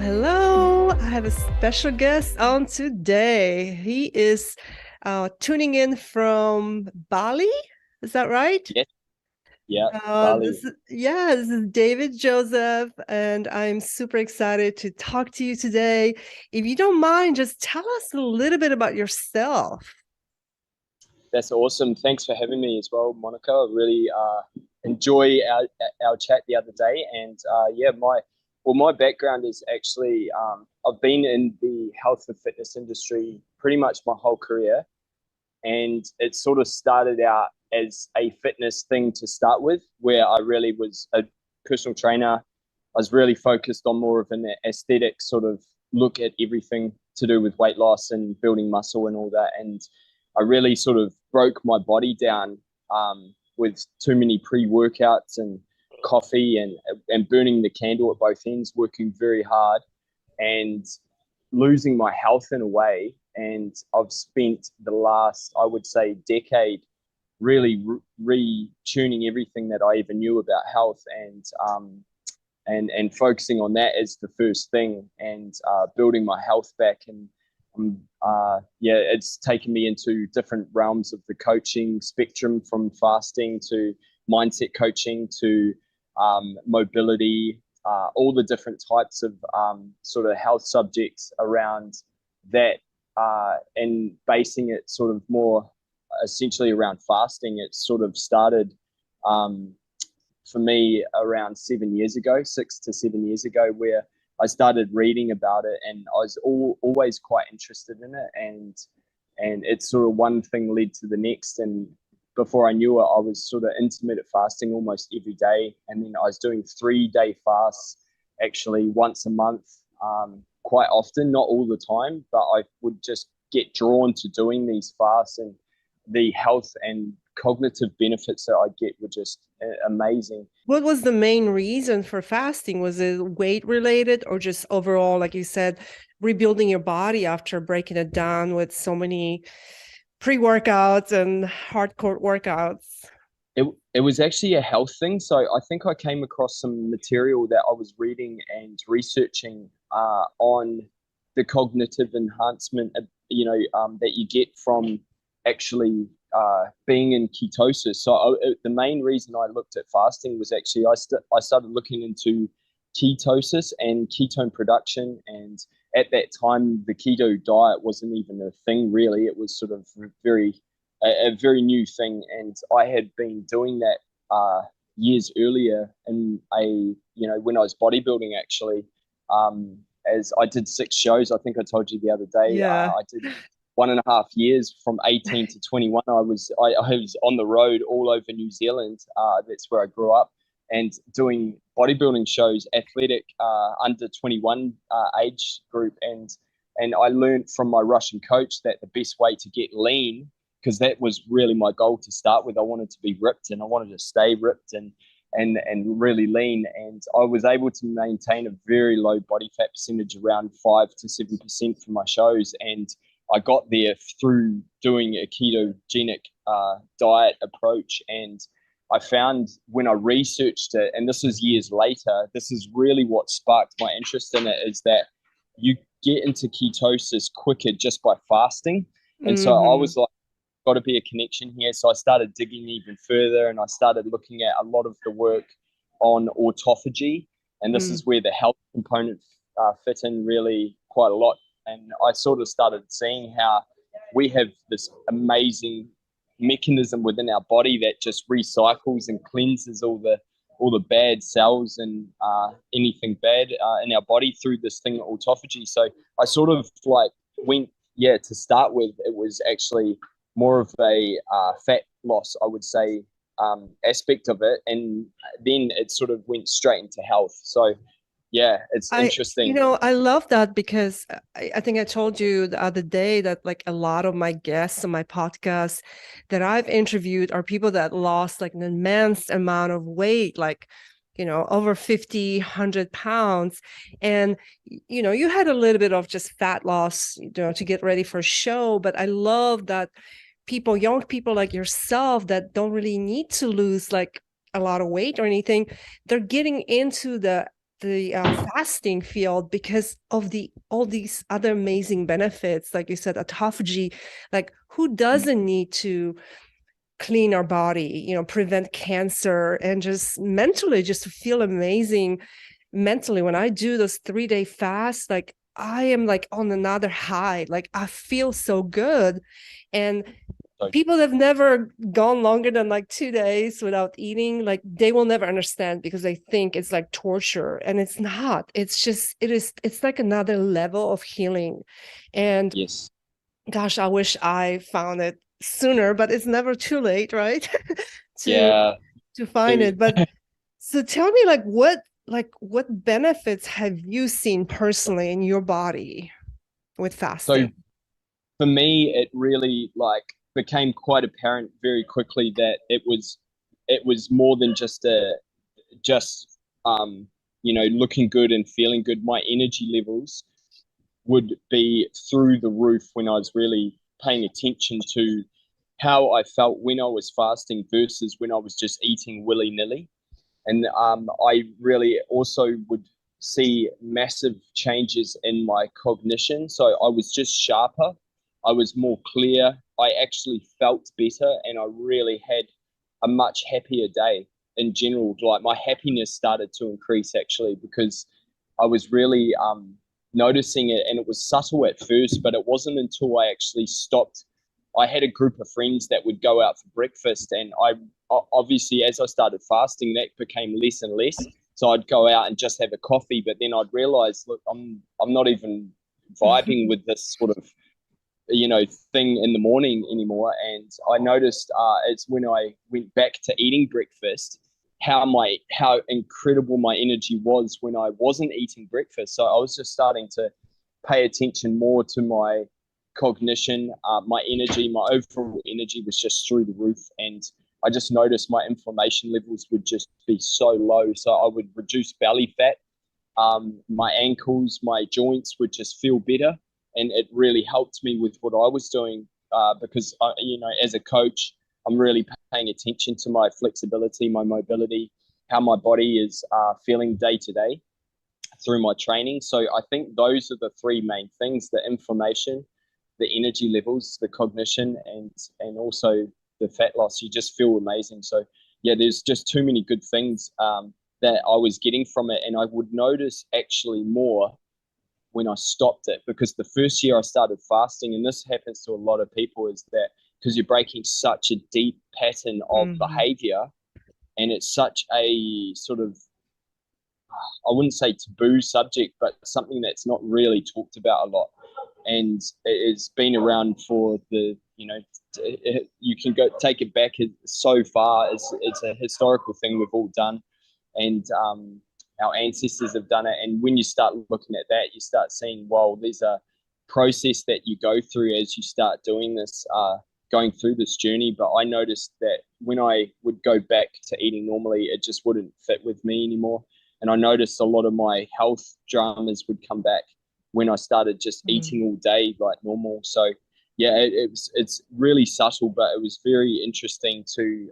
Hello. I have a special guest on today. He is tuning in from Bali. Is that right? Yes, yeah, Bali. This is David Joseph, and I'm super excited to talk to you today. If you don't mind, just tell us a little bit about yourself. That's awesome. Thanks for having me as well, Monica. I really enjoy our chat the other day, and yeah, my background is actually I've been in the health and fitness industry pretty much my whole career, and it sort of started out as a fitness thing to start with, where I really was a personal trainer. I was really focused on more of an aesthetic sort of look at everything to do with weight loss and building muscle and all that. And I really sort of broke my body down with too many pre-workouts and coffee and burning the candle at both ends, working very hard and losing my health in a way. And I've spent the last, I would say, decade really retuning everything that I ever knew about health and focusing on that as the first thing and building my health back. And yeah, it's taken me into different realms of the coaching spectrum, from fasting to mindset coaching to mobility, all the different types of sort of health subjects around that, and basing it sort of more essentially around fasting. It sort of started um, for me around 7 years ago, 6 to 7 years ago, where I started reading about it, and I was always quite interested in it, and it's sort of one thing led to the next, and before I knew it, I was sort of intermittent fasting almost every day, and then I was doing 3 day fasts actually once a month, quite often, not all the time, but I would just get drawn to doing these fasts, and the health and cognitive benefits that I get were just amazing. What was the main reason for fasting? Was it weight related or just overall, like you said, rebuilding your body after breaking it down with so many pre-workouts and hardcore workouts? It was actually a health thing. So I think I came across some material that I was reading and researching on the cognitive enhancement, that you get from actually being in ketosis. So the main reason I looked at fasting was actually I started looking into ketosis and ketone production, and at that time the keto diet wasn't even a thing really. It was sort of a very new thing, and I had been doing that years earlier in when I was bodybuilding actually. As I did 6 shows, I think I told you the other day. Yeah. I did 1.5 years from 18 to 21. I was on the road all over New Zealand. That's where I grew up, and doing bodybuilding shows, athletic under 21 age group, and I learned from my Russian coach that the best way to get lean, because that was really my goal to start with. I wanted to be ripped, and I wanted to stay ripped and really lean. And I was able to maintain a very low body fat percentage, around 5 to 7% for my shows. And I got there through doing a ketogenic diet approach. And I found when I researched it, and this is years later, this is really what sparked my interest in it, is that you get into ketosis quicker just by fasting. And so I Hmm. was like, got to be a connection here. So I started digging even further, and I started looking at a lot of the work on autophagy. And this Mm. is where the health component fit in really quite a lot. And I sort of started seeing how we have this amazing mechanism within our body that just recycles and cleanses all the bad cells and anything bad in our body through this thing autophagy. So I sort of like went, yeah, to start with, it was actually more of a fat loss, I would say, aspect of it, and then it sort of went straight into health. So yeah, it's interesting. I love that because I think I told you the other day that like a lot of my guests on my podcast that I've interviewed are people that lost like an immense amount of weight, like, over 50, 100 pounds. And, you had a little bit of just fat loss, to get ready for a show. But I love that young people like yourself that don't really need to lose like a lot of weight or anything, they're getting into the the fasting field because of the all these other amazing benefits, like you said, autophagy. Like, who doesn't need to clean our body, prevent cancer, and just mentally just feel amazing mentally? When I do those 3-day fasts, like I am like on another high, like I feel so good. And So people that have never gone longer than like 2 days without eating, like they will never understand because they think it's like torture, and it's not. It's just, it's like another level of healing. And yes, gosh, I wish I found it sooner, but it's never too late, right? to yeah. to find To it. But so tell me, like what benefits have you seen personally in your body with so fasting? for me, it really like became quite apparent very quickly that it was more than just looking good and feeling good. My energy levels would be through the roof when I was really paying attention to how I felt when I was fasting versus when I was just eating willy nilly. And I really also would see massive changes in my cognition. So I was just sharper, I was more clear, I actually felt better, and I really had a much happier day in general. Like my happiness started to increase actually because I was really noticing it, and it was subtle at first, but it wasn't until I actually stopped. I had a group of friends that would go out for breakfast, and I obviously, as I started fasting, that became less and less. So I'd go out and just have a coffee, but then I'd realize, look, I'm not even vibing with this sort of thing in the morning anymore. And I noticed it's when I went back to eating breakfast how incredible my energy was when I wasn't eating breakfast. So I was just starting to pay attention more to my cognition, my energy, my overall energy was just through the roof. And I just noticed my inflammation levels would just be so low. So I would reduce belly fat. My ankles, my joints would just feel better. And it really helped me with what I was doing because, as a coach, I'm really paying attention to my flexibility, my mobility, how my body is feeling day to day through my training. So I think those are the three main things: the inflammation, the energy levels, the cognition, and also the fat loss. You just feel amazing. So yeah, there's just too many good things that I was getting from it, and I would notice actually more when I stopped it, because the first year I started fasting, and this happens to a lot of people, is that because you're breaking such a deep pattern of Mhm. behavior, and it's such a sort of, I wouldn't say taboo subject, but something that's not really talked about a lot. And it's been around for you can go take it back so far. It's a historical thing we've all done, and our ancestors have done it. And when you start looking at that, you start seeing, well, there's a process that you go through as you start doing this, going through this journey. But I noticed that when I would go back to eating normally, it just wouldn't fit with me anymore. And I noticed a lot of my health dramas would come back when I started just Mm. eating all day like normal. So yeah, it's really subtle, but it was very interesting to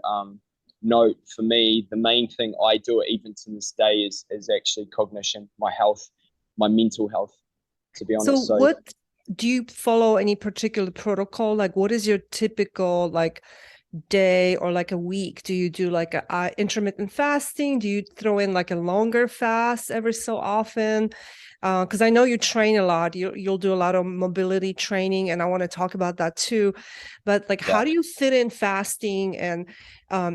note. For me, the main thing I do even to this day is actually cognition, my health, my mental health, to be So honest. So what do you follow any particular protocol? Like what is your typical like day or like a week? Do you do like a intermittent fasting? Do you throw in like a longer fast every so often? Because I know you train a lot. You'll do a lot of mobility training, and I want to talk about that too. But like, yeah, how do you fit in fasting and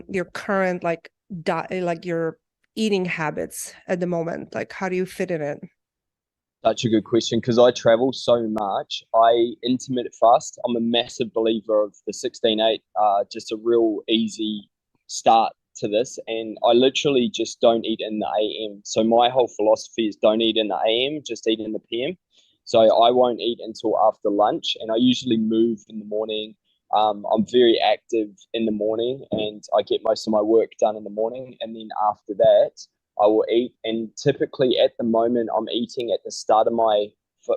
your current like diet, like your eating habits at the moment? Like, how do you fit in it? such a good question because I travel so much. I intermittent fast. I'm a massive believer of the 16/8. Just a real easy start to this, and I literally just don't eat in the AM. So my whole philosophy is don't eat in the AM, just eat in the PM. So I won't eat until after lunch, and I usually move in the morning. I'm very active in the morning, and I get most of my work done in the morning, and then after that, I will eat. And typically at the moment, I'm eating at the start of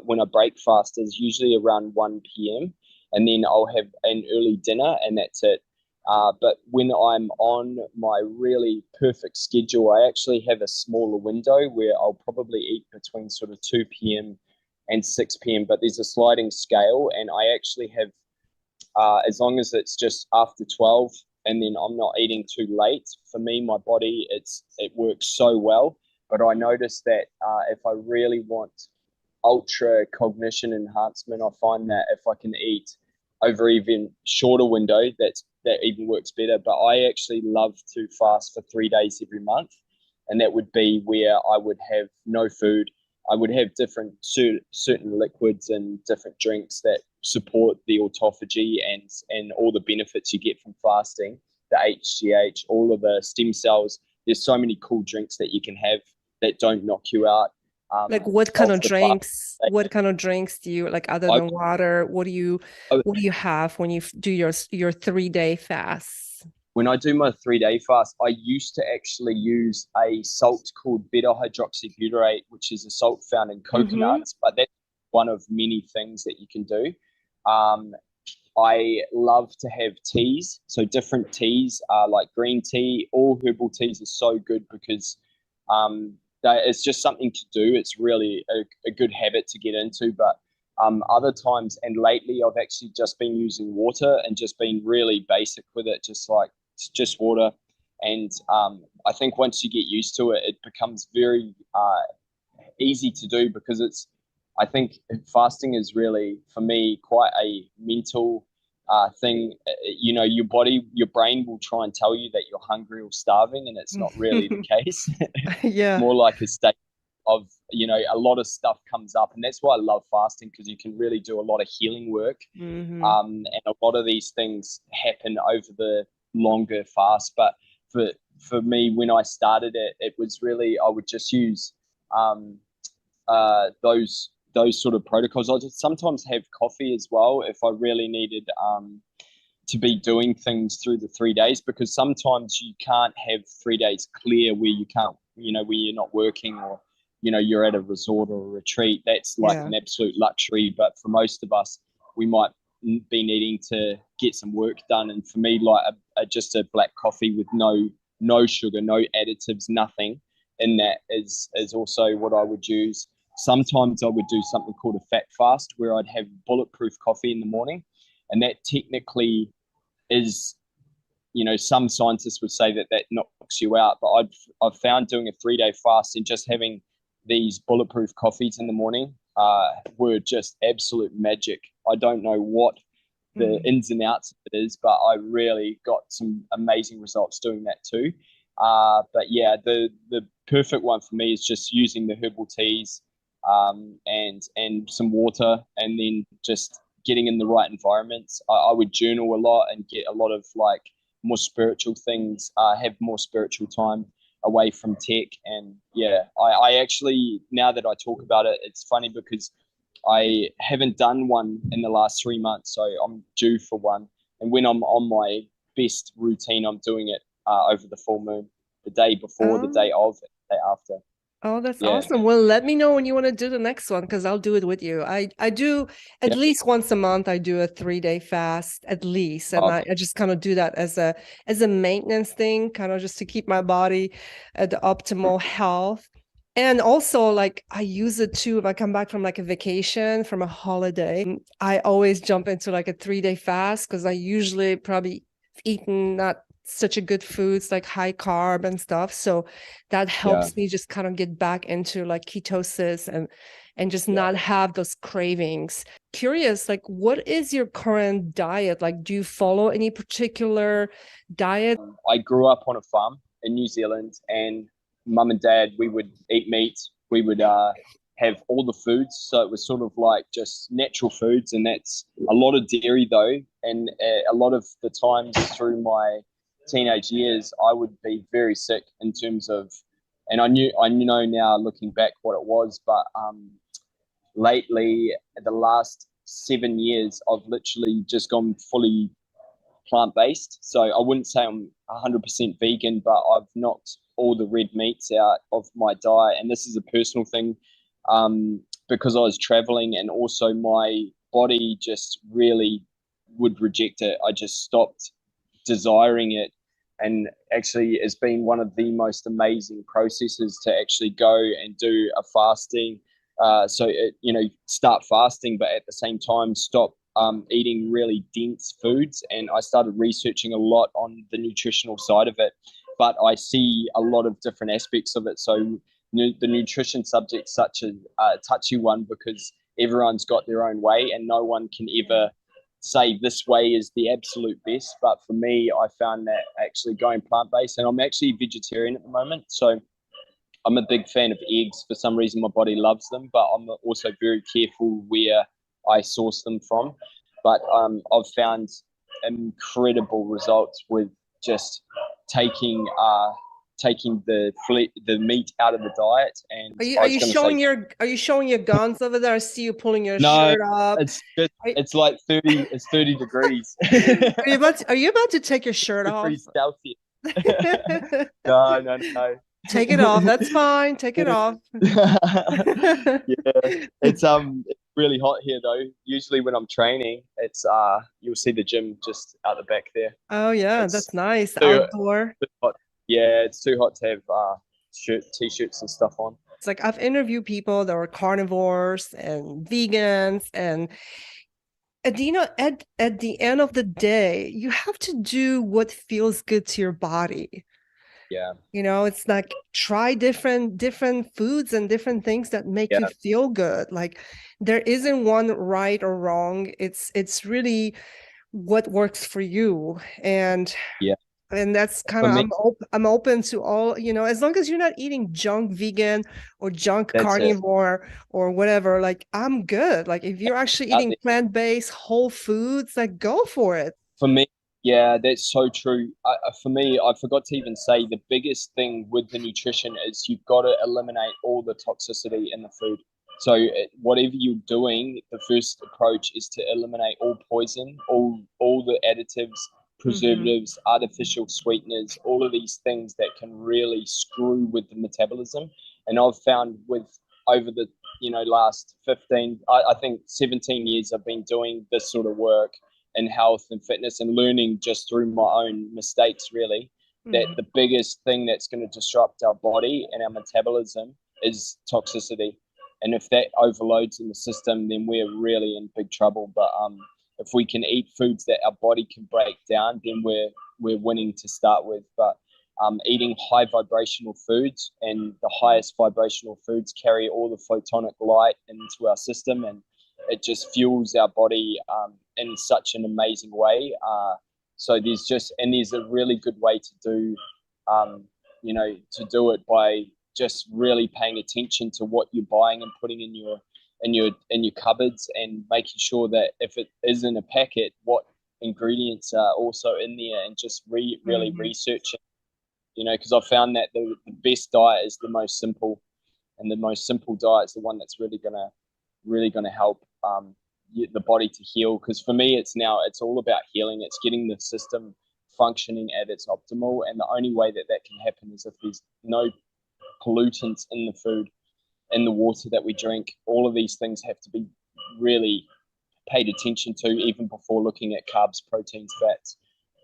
when I break fast is usually around 1 p.m. And then I'll have an early dinner, and that's it. But when I'm on my really perfect schedule, I actually have a smaller window where I'll probably eat between sort of 2 p.m. and 6 p.m. But there's a sliding scale, and I actually have, as long as it's just after 12 and then I'm not eating too late, for me, my body, it works so well. But I notice that if I really want ultra cognition enhancement, I find that if I can eat over even shorter window, that even works better. But I actually love to fast for 3 days every month, and that would be where I would have no food. I would have different certain liquids and different drinks that support the autophagy and all the benefits you get from fasting, the HGH, all of the stem cells. There's so many cool drinks that you can have that don't knock you out Like what kind of of the fast. drinks? What kind of drinks do you like other I, than water? I, What do you have when you do your 3 day fast? when I do my 3 day fast, I used to actually use a salt called beta hydroxybutyrate, which is a salt found in Mm-hmm. coconuts, but that's one of many things that you can do. Um, I love to have teas. So different teas, like green tea, all herbal teas are so good because it's just something to do. It's really a good habit to get into. But other times, and lately, I've actually just been using water and just been really basic with it, just like it's just water. And I think once you get used to it, it becomes very easy to do because I think fasting is really, for me, quite a mental thing. Your body, your brain will try and tell you that you're hungry or starving, and it's not really the case. It's Yeah. more like a state of, a lot of stuff comes up. And that's why I love fasting, because you can really do a lot of healing work. Hmm. And a lot of these things happen over the longer fast. But for me, when I started it, it was really, I would just use um, those sort of protocols. I just sometimes have coffee as well if I really needed to be doing things through the 3 days, because sometimes you can't have 3 days clear where you can't, where you're not working, or you're at a resort or a retreat. That's like Yeah. an absolute luxury. But for most of us, we might be needing to get some work done. And for me, like just a black coffee with no sugar, no additives, nothing in that is also what I would use. Sometimes I would do something called a fat fast, where I'd have bulletproof coffee in the morning, and that technically is, some scientists would say that knocks you out, but I've found doing a 3 day fast and just having these bulletproof coffees in the morning were just absolute magic. I don't know what the Mm. ins and outs of it is, but I really got some amazing results doing that too. But yeah, the perfect one for me is just using the herbal teas, and some water, and then just getting in the right environments. I would journal a lot and get a lot of like more spiritual things. Have more spiritual time away from tech, and yeah, I actually, now that I talk about it, it's funny because I haven't done one in the last 3 months, so I'm due for one. And when I'm on my best routine, I'm doing it over the full moon, the day before, the Oh, day of, the day after. oh, that's Yeah, awesome. Well, let me know when you want to do the next one because I'll do it with you. I do at yeah. least once a month. I do a 3 day fast at least, and Oh, I just kind of do that as a maintenance thing, kind of just to keep my body at the optimal health. And also, like I use it too if I come back from like a vacation, from a holiday. I always jump into like a 3 day fast because I usually probably eaten not such a good foods like high carb and stuff. So that yeah, helps me just kind of get back into like ketosis and just yeah. not have those cravings. Curious, like what is your current diet? Like do you follow any particular diet? I grew up on a farm in New Zealand, and mum and dad, we would eat meat. We would have all the foods, so it was sort of like just natural foods, and that's a lot of dairy though. And a lot of the times through my teenage years, I would be very sick in terms of, and I know now looking back what it was, but lately, the last 7 years, I've literally just gone fully plant based. So I wouldn't say I'm 100% vegan, but I've knocked all the red meats out of my diet. And this is a personal thing, because I was traveling, and also my body just really would reject it. I just stopped desiring it. And actually, it's been one of the most amazing processes to actually go and do a fasting. Start fasting, but at the same time, stop eating really dense foods. And I started researching a lot on the nutritional side of it. But I see a lot of different aspects of it. So the nutrition subject's such a touchy one because everyone's got their own way, and no one can ever say this way is the absolute best. But for me, I found that actually going plant-based, and I'm actually vegetarian at the moment, so I'm a big fan of eggs. For some reason, my body loves them, but I'm also very careful where I source them from. But I've found incredible results with just taking the meat out of the diet. And Are you I are was you going to say, showing your guns over there? I see you pulling your no, shirt up. Are, it's like 30. It's 30 degrees. are you about to take your shirt off? Degrees Celsius. No, no, no. Take it off. That's fine. Take it off. Yeah, it's really hot here though. Usually when I'm training, it's you'll see the gym just out the back there. Oh yeah, It's that's nice. too, Outdoor. too hot. Yeah, it's too hot to have t-shirts and stuff on. It's like I've interviewed people that were carnivores and vegans, and at the end of the day, you have to do what feels good to your body. Yeah, It's like try different foods and different things that make you yeah, feel good. Like there isn't one right or wrong. It's really what works for you. yeah. And that's kind For of me, I'm open to all, as long as you're not eating junk vegan or junk that's it. carnivore or whatever, like I'm good. Like if you're actually Out eating there. plant-based whole foods, like go for it. For me, yeah, that's so true. For me, I forgot to even say the biggest thing with the nutrition is you've got to eliminate all the toxicity in the food. So whatever you're doing, the first approach is to eliminate all poison, all the additives, Hmm. preservatives, artificial sweeteners, all of these things that can really screw with the metabolism. And I've found with over the last 15, I think 17 years, I've been doing this sort of work in health and fitness and learning just through my own mistakes, really, that Hmm. the biggest thing that's going to disrupt our body and our metabolism is toxicity. And if that overloads in the system, then we're really in big trouble. But if we can eat foods that our body can break down, then we're winning to start with. But eating high vibrational foods, and the highest vibrational foods carry all the photonic light into our system, and it just fuels our body in such an amazing way. So there's a really good way to do, to do it by just really paying attention to what you're buying and putting in your cupboards, and making sure that if it is in a packet, what ingredients are also in there, and just really Hmm. researching. Because I found that the best diet is the most simple, and the most simple diet is the one that's really gonna help the body to heal. Because for me, it's all about healing. It's getting the system functioning at its optimal, and the only way that can happen is if there's no pollutants in the food, in the water that we drink. All of these things have to be really paid attention to, even before looking at carbs, proteins, fats.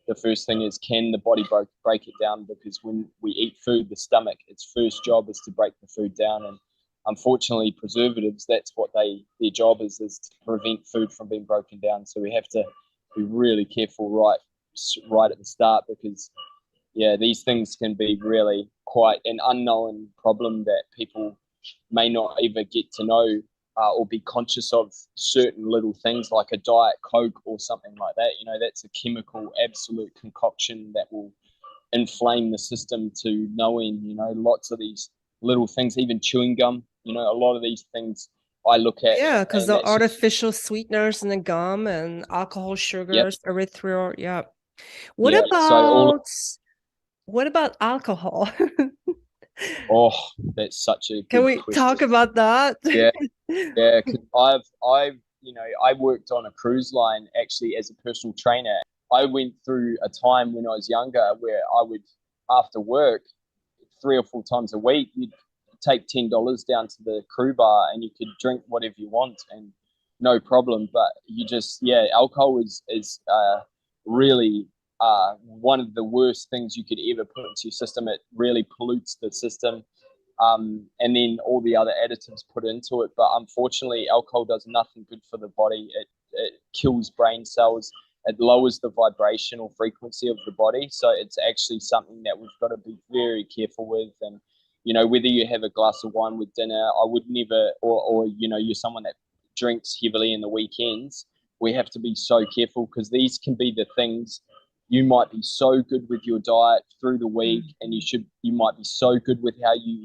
The first thing is, can the body break it down? Because when we eat food, the stomach, its first job is to break the food down. And unfortunately, preservatives, that's what their job is to prevent food from being broken down. So we have to be really careful right at the start, because yeah, these things can be really quite an unknown problem that people may not ever get to know, or be conscious of certain little things like a diet coke or something like that. That's a chemical absolute concoction that will inflame the system to no end. Lots of these little things, even chewing gum. A lot of these things I look at, Yeah, because and the that's just, artificial sweeteners in the gum and alcohol yep, sugars, erythritol. Yeah. What yeah. So all, about what about alcohol? oh, that's such a Can good we talk question. about that? Yeah, yeah, because I worked on a cruise line actually as a personal trainer. I went through a time when I was younger where I would, after work, 3 or 4 times a week, you'd take $10 down to the crew bar and you could drink whatever you want, and no problem. But you just, yeah, alcohol is really one of the worst things you could ever put into your system. It really pollutes the system, and then all the other additives put into it. But unfortunately, alcohol does nothing good for the body. It kills brain cells. It lowers the vibrational frequency of the body. So it's actually something that we've got to be very careful with. And whether you have a glass of wine with dinner, I would never, or you're someone that drinks heavily in the weekends. We have to be so careful because these can be the things. You might be so good with your diet through the week, Mm. and you might be so good with how you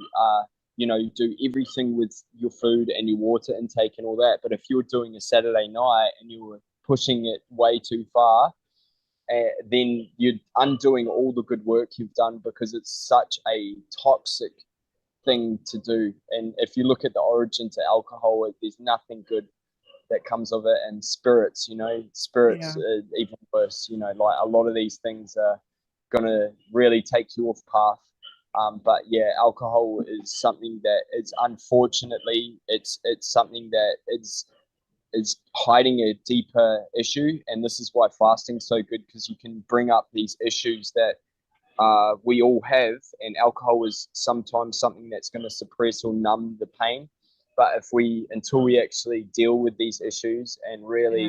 do everything with your food and your water intake and all that. But if you're doing a Saturday night and you're pushing it way too far, then you're undoing all the good work you've done, because it's such a toxic thing to do. And if you look at the origin to alcohol, there's nothing good that comes of it. And spirits, spirits Yeah. even worse. Like a lot of these things are gonna really take you off path. But yeah, alcohol is something that is, unfortunately, it's something that is hiding a deeper issue. And this is why fasting's so good, because you can bring up these issues that we all have, and alcohol is sometimes something that's going to suppress or numb the pain. But until we actually deal with these issues and really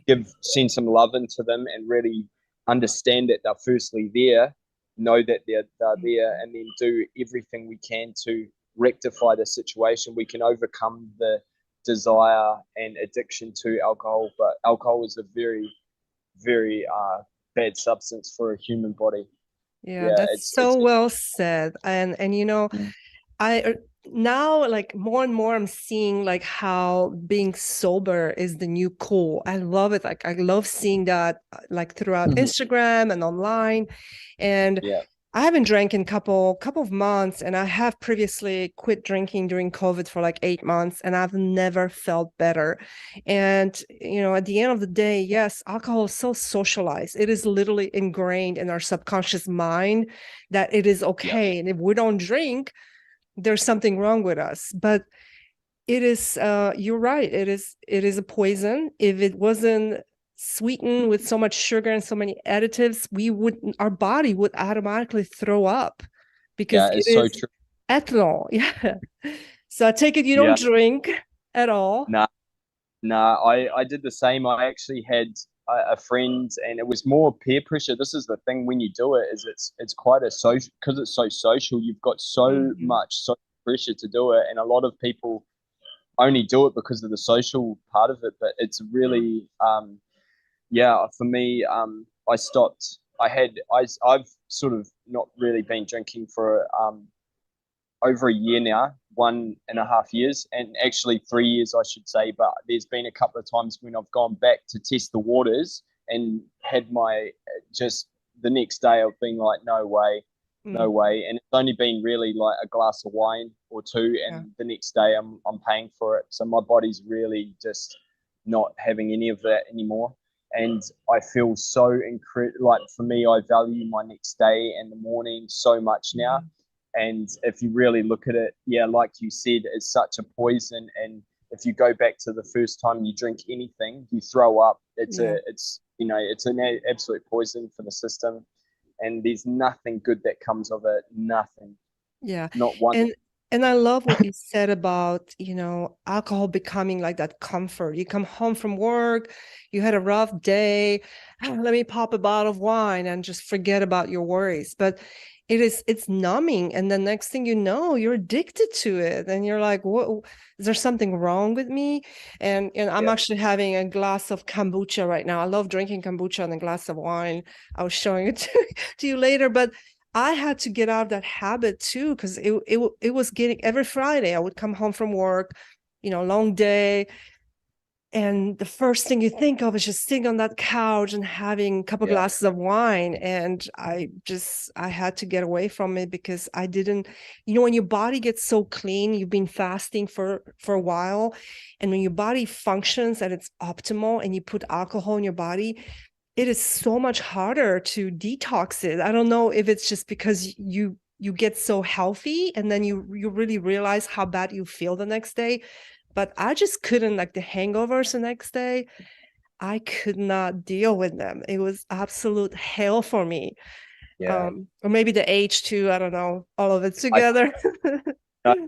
Yes. send some love into them and really understand that they're firstly there, know that they're there, and then do everything we can to rectify the situation, we can overcome the desire and addiction to alcohol. But alcohol is a very, very bad substance for a human body. Yeah, Yeah, that's it's so well said. And I now, like, more and more I'm seeing like how being sober is the new cool. I love it. Like I love seeing that like throughout Instagram and online. And yeah, I haven't drank in couple of months, and I have previously quit drinking during COVID for like 8 months, and I've never felt better. And at the end of the day, yes, alcohol is so socialized. It is literally ingrained in our subconscious mind that it is yeah, okay. And if we don't drink, there's something wrong with us. But it is you're right, it is a poison. If it wasn't sweetened with so much sugar and so many additives, our body would automatically throw up because yeah. it It's so is true. ethanol. Yeah. So I take it you don't Yeah, drink at all. nah, nah. I did the same. I actually had a friend, and it was more peer pressure. This is the thing, when you do it, is it's quite a social, because it's so social. You've got so Mhm. much social pressure to do it, and a lot of people only do it because of the social part of it. But it's really, yeah, for me, I stopped. I've sort of not really been drinking for over a year now, 1.5 years, and actually 3 years, I should say. But there's been a couple of times when I've gone back to test the waters and had my, just the next day of being like, no way, no Mhm. way. And it's only been really like a glass of wine or two, Yeah. and the next day I'm paying for it. So my body's really just not having any of that anymore. And I feel so incredible. Like for me, I value my next day and the morning so much now. Mhm. And if you really look at it, yeah, like you said, it's such a poison. And if you go back to the first time you drink anything, you throw up. Yeah. It's an absolute poison for the system. And there's nothing good that comes of it. Nothing. Yeah. Not one. And I love what you said about, alcohol becoming like that comfort. You come home from work, you had a rough day, let me pop a bottle of wine and just forget about your worries. But it's numbing. And the next thing you know, you're addicted to it. And you're like, what, is there something wrong with me? And I'm Yeah. actually having a glass of kombucha right now. I love drinking kombucha and a glass of wine. I was showing it to you later, but I had to get out of that habit too, because it was getting, every Friday I would come home from work, long day, and the first thing you think of is just sitting on that couch and having a couple Yeah. glasses of wine. And I had to get away from it because I didn't, when your body gets so clean, you've been fasting for a while, and when your body functions at its optimal and you put alcohol in your body, it is so much harder to detox it. I don't know if it's just because you get so healthy and then you really realize how bad you feel the next day. But I just couldn't, like the hangovers the next day. I could not deal with them. It was absolute hell for me. Yeah. Or maybe the age too. I don't know. All of it I together.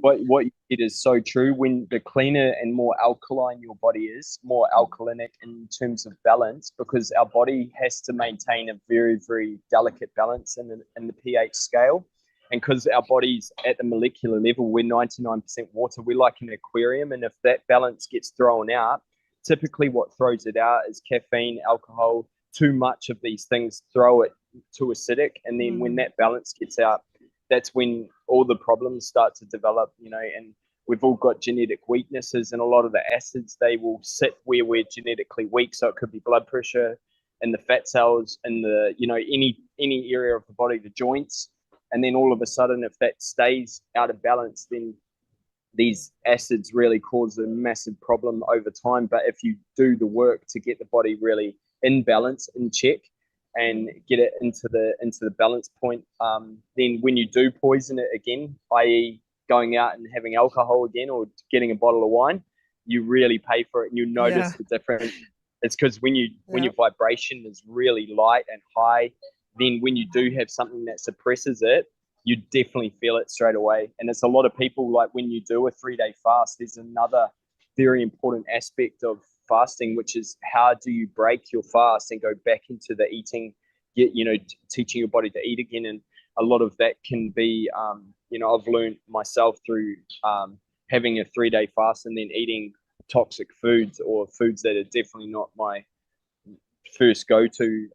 what you said is so true. When the cleaner and more alkaline your body is, more alkalinic in terms of balance, because our body has to maintain a very, very delicate balance in the pH scale. And because our body's at the molecular level, we're 99% water, we're like an aquarium. And if that balance gets thrown out, typically what throws it out is caffeine, alcohol, too much of these things throw it too acidic. And then when Mm, that balance gets out, that's when all the problems start to develop, and we've all got genetic weaknesses, and a lot of the acids, they will sit where we're genetically weak. So it could be blood pressure and the fat cells and the, any area of the body, the joints. And then all of a sudden, if that stays out of balance, then these acids really cause a massive problem over time. But if you do the work to get the body really in balance, in check, and mm. get it into the balance point, then when you do poison it again, i.e., going out and having alcohol again or getting a bottle of wine, you really pay for it, and you Yeah. notice the difference. It's because when Yeah. your vibration is really light and high, then when you do have something that suppresses it, you definitely feel it straight away. And it's a lot of people, like when you do a 3 day fast, there's another very important aspect of fasting, which is how do you break your fast and go back into the eating, teaching your body to eat again. And a lot of that can be, I've learned myself through having a 3 day fast and then eating toxic foods or foods that are definitely not my first go to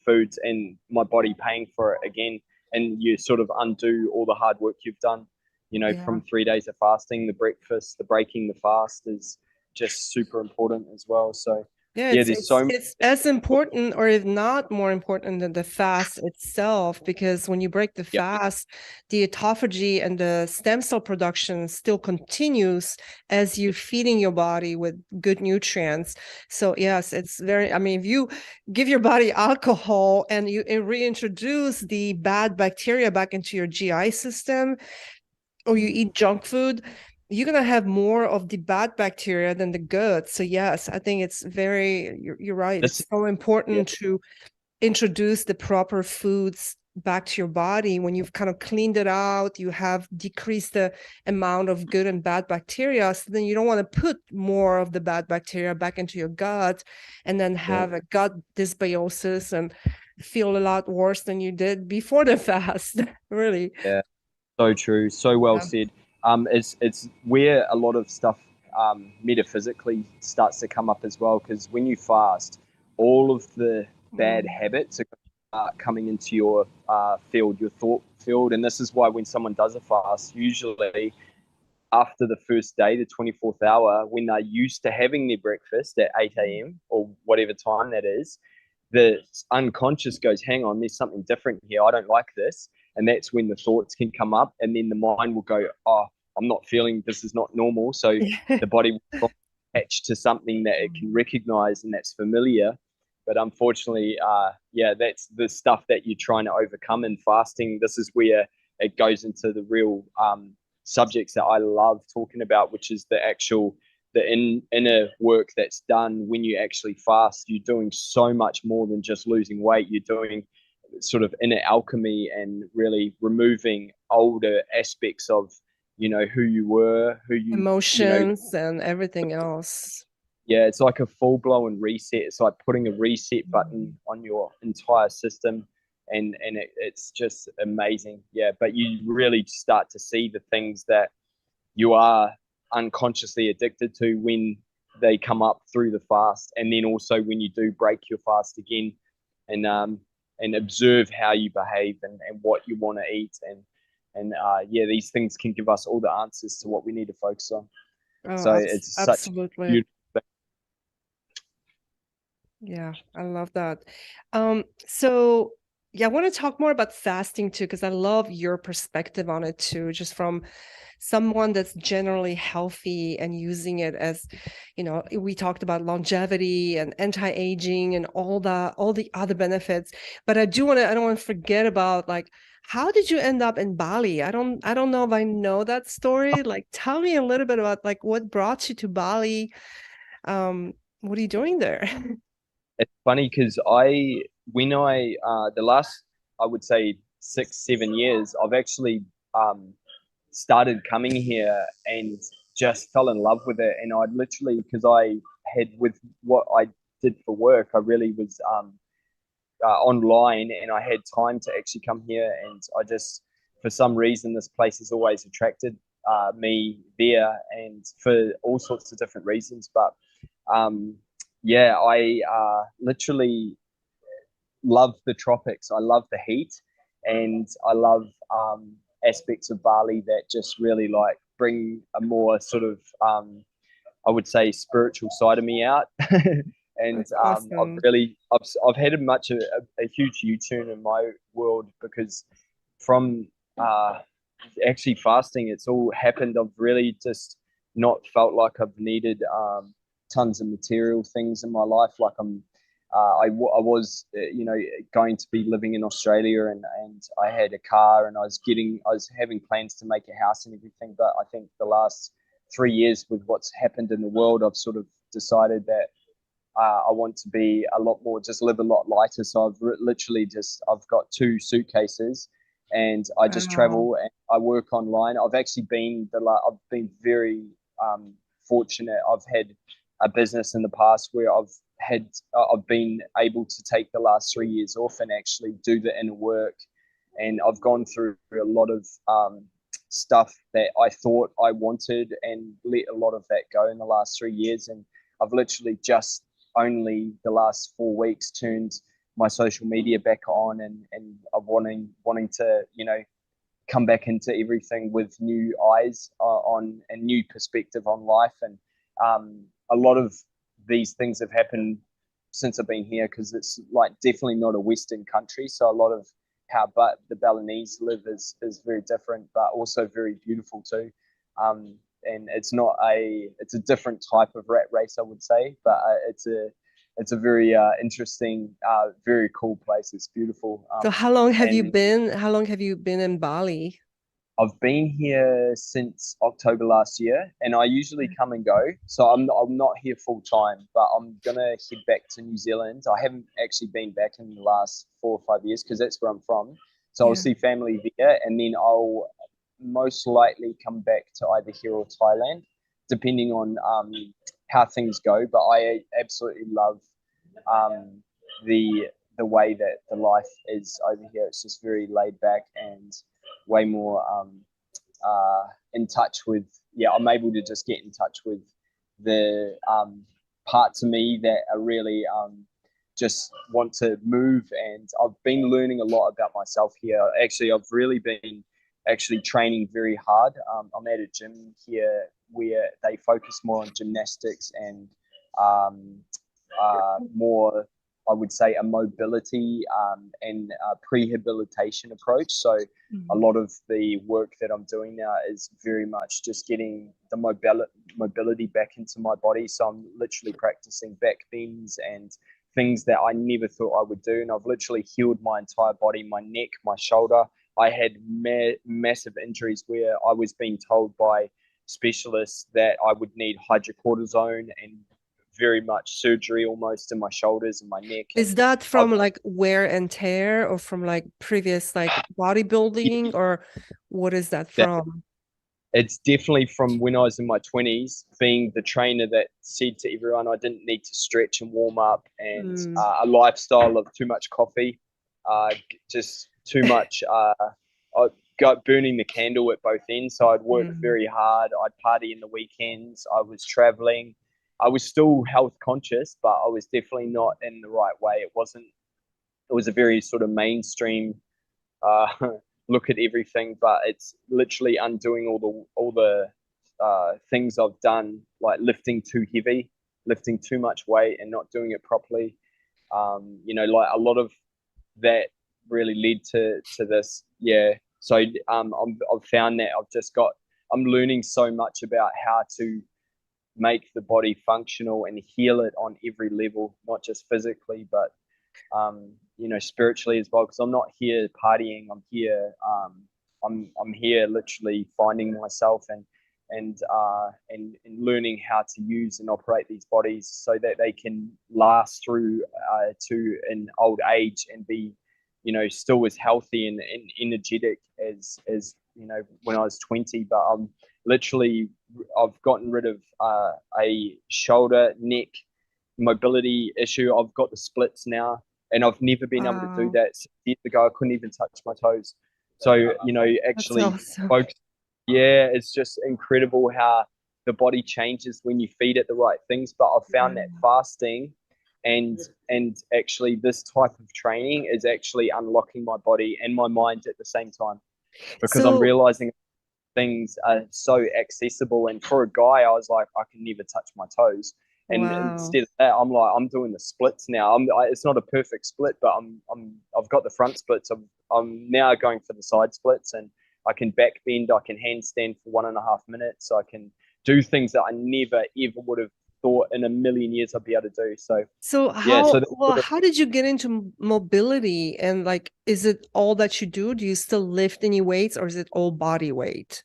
foods, and my body paying for it again. And you sort of undo all the hard work you've done, Yeah. from 3 days of fasting. The breakfast, the breaking the fast is just super important as well. So, Yeah, yeah, it's there's it's so it's as important, or if not more important than the fast itself, because when you break the yeah, fast, the autophagy and the stem cell production still continues as you're feeding your body with good nutrients. So yes, it's very, I mean, if you give your body alcohol and you reintroduce the bad bacteria back into your GI system, or you eat junk food, you're going to have more of the bad bacteria than the good. So yes, I think it's very, you're right. this It's so yeah, important to introduce the proper foods back to your body. When you've kind of cleaned it out, you have decreased the amount of good and bad bacteria. So then you don't want to put more of the bad bacteria back into your gut and then yeah, have a gut dysbiosis and feel a lot worse than you did before the fast. Really. yeah. So true, so well Yeah. said. It's where a lot of stuff metaphysically starts to come up as well, because when you fast, all of the bad Mm. habits are coming into your field, your thought field, and this is why when someone does a fast, usually after the first day, the 24th hour, when they're used to having their breakfast at 8 a.m. or whatever time that is, the unconscious goes, hang on, there's something different here. I don't like this. And that's when the thoughts can come up. And then the mind will go, oh, I'm not feeling this is not normal. So the body will attach to something that it can recognize and that's familiar. But unfortunately, yeah, that's the stuff that you're trying to overcome in fasting. This is where it goes into the real subjects that I love talking about, which is the inner work that's done when you actually fast. You're doing so much more than just losing weight. You're doing sort of inner alchemy and really removing older aspects of, who you were, Emotions and everything else. yeah, it's like a full blown reset. It's like putting a reset button on your entire system, and it's just amazing. Yeah, but you really start to see the things that you are unconsciously addicted to when they come up through the fast, and then also when you do break your fast again, and observe how you behave and what you want to eat, and yeah, these things can give us all the answers to what we need to focus on. Oh, So it's such a absolutely. beautiful thing. Yeah, I love that. So yeah, I want to talk more about fasting too, because I love your perspective on it too, just from someone that's generally healthy and using it as, we talked about longevity and anti-aging and all the other benefits. But I don't want to forget about, like, how did you end up in Bali? I don't know if I know that story. Like, tell me a little bit about, like, what brought you to Bali. What are you doing there? It's funny because when the last, I would say 6, 7 years, I've actually um, started coming here and just fell in love with it. And I literally, because I had with what I did for work, I really was online and I had time to actually come here. And I just, for some reason, this place has always attracted me there and for all sorts of different reasons. But um, yeah, I literally love the tropics. I love the heat, and I love aspects of Bali that just really like bring a more sort of I would say spiritual side of me out. And That's awesome. I've had a huge U-turn in my world because from uh, actually fasting, it's all happened. I've really just not felt like I've needed tons of material things in my life. Like I was, going to be living in Australia, and I had a car, and I was having plans to make a house and everything. But I think the last 3 years with what's happened in the world, I've sort of decided that I want to be a lot more, just live a lot lighter. So literally I've got 2 suitcases, and I just Wow. travel and I work online. I've been very fortunate. I've had a business in the past where I've been able to take the last 3 years off and actually do the inner work, and I've gone through a lot of stuff that I thought I wanted and let a lot of that go in the last 3 years. And I've literally just only the last 4 weeks turned my social media back on, and I'm wanting to come back into everything with new eyes on and new perspective on life. And a lot of these things have happened since I've been here because it's like definitely not a Western country. So a lot of how but the Balinese live is very different, but also very beautiful too. And it's a different type of rat race, I would say, but it's a very interesting, very cool place. It's beautiful. So And how long have you been in Bali? I've been here since October last year, and I usually come and go. So I'm not here full time, but I'm gonna head back to New Zealand. I haven't actually been back in the last 4 or 5 years because that's where I'm from. So I'll Yeah. see family there, and then I'll most likely come back to either here or Thailand, depending on how things go. But I absolutely love um, the the way that the life is over here. It's just very laid back and way more in touch with. Yeah, I'm able to just get in touch with the parts of me that are really just want to move. And I've been learning a lot about myself here. Actually, I've really been actually training very hard. I'm at a gym here where they focus more on gymnastics and um, more, I would say, a mobility and prehabilitation approach. So a Mhm. lot of the work that I'm doing now is very much just getting the mobility back into my body. So I'm literally practicing back bends and things that I never thought I would do. And I've literally healed my entire body, my neck, my shoulder. I had massive injuries where I was being told by specialists that I would need hydrocortisone and very much surgery almost in my shoulders and my neck. And Is that I've from like wear and tear or from like previous like bodybuilding or what is that that from? it's definitely from when I was in my 20s, being the trainer that said to everyone I didn't need to stretch and warm up, and Mm. a lifestyle of too much coffee, just too much. I got burning the candle at both ends. So I'd work Mm. very hard. I'd party in the weekends. I was traveling. I was still health conscious, but I was definitely not in the right way. It wasn't. It was a very sort of mainstream uh, look at everything, but it's literally undoing all the things I've done, like lifting too heavy, lifting too much weight, and not doing it properly. Like a lot of that really led to this. Yeah. So I've found that I'm learning so much about how to make the body functional and heal it on every level, not just physically, but spiritually as well. Because I'm not here partying. I'm here. I'm here literally finding myself and and learning how to use and operate these bodies so that they can last through to an old age and be, still as healthy and energetic as when I was 20. But literally, I've gotten rid of a shoulder, neck mobility issue. I've got the splits now, and I've never been able to do Wow. that. 6 years ago, I couldn't even touch my toes. So, That's actually awesome. focus. Yeah, it's just incredible how the body changes when you feed it the right things. But I've found Yeah. that fasting and actually this type of training is actually unlocking my body and my mind at the same time, because I'm So, realizing things are so accessible. And for a guy, I was like, I can never touch my toes. And wow. instead of that, I'm doing the splits now. It's not a perfect split, but I've got the front splits. I'm now going for the side splits, and I can back bend. I can handstand for 1.5 minutes. I can do things that I never ever would have thought in a million years I'd be able to do. So So yeah, so how did you get into mobility, and like is it all that you do? Do you still lift any weights, or is it all body weight?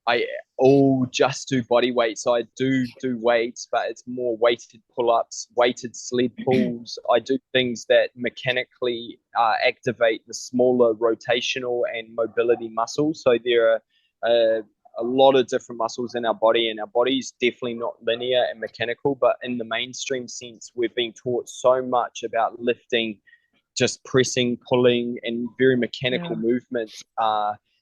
I all just do body weight. So I do weights, but it's more weighted pull-ups, weighted sled pulls. I do things that mechanically activate the smaller rotational and mobility muscles. So there are a lot of different muscles in our body, and our body's definitely not linear and mechanical. But in the mainstream sense, we've been taught so much about lifting, just pressing, pulling, and very mechanical Yeah. movements.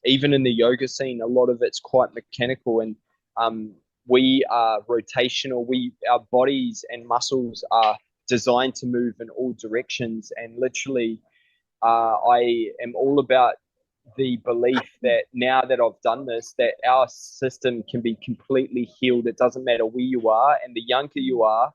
Even in the yoga scene, a lot of it's quite mechanical, and um, we are rotational. Our bodies and muscles are designed to move in all directions, and literally, I am all about the belief that now that I've done this, that our system can be completely healed. It doesn't matter where you are, and the younger you are,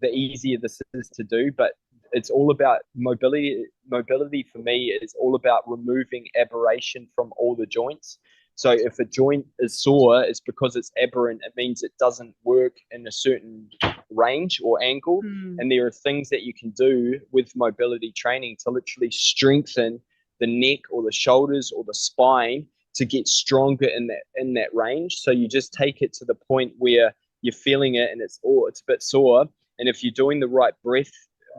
the easier this is to do. But it's all about mobility. Mobility for me is all about removing aberration from all the joints. So if a joint is sore, it's because it's aberrant. It means it doesn't work in a certain range or angle. Hmm. And there are things that you can do with mobility training to literally strengthen the neck or the shoulders or the spine to get stronger in that range. So you just take it to the point where you're feeling it and it's a bit sore. And if you're doing the right breath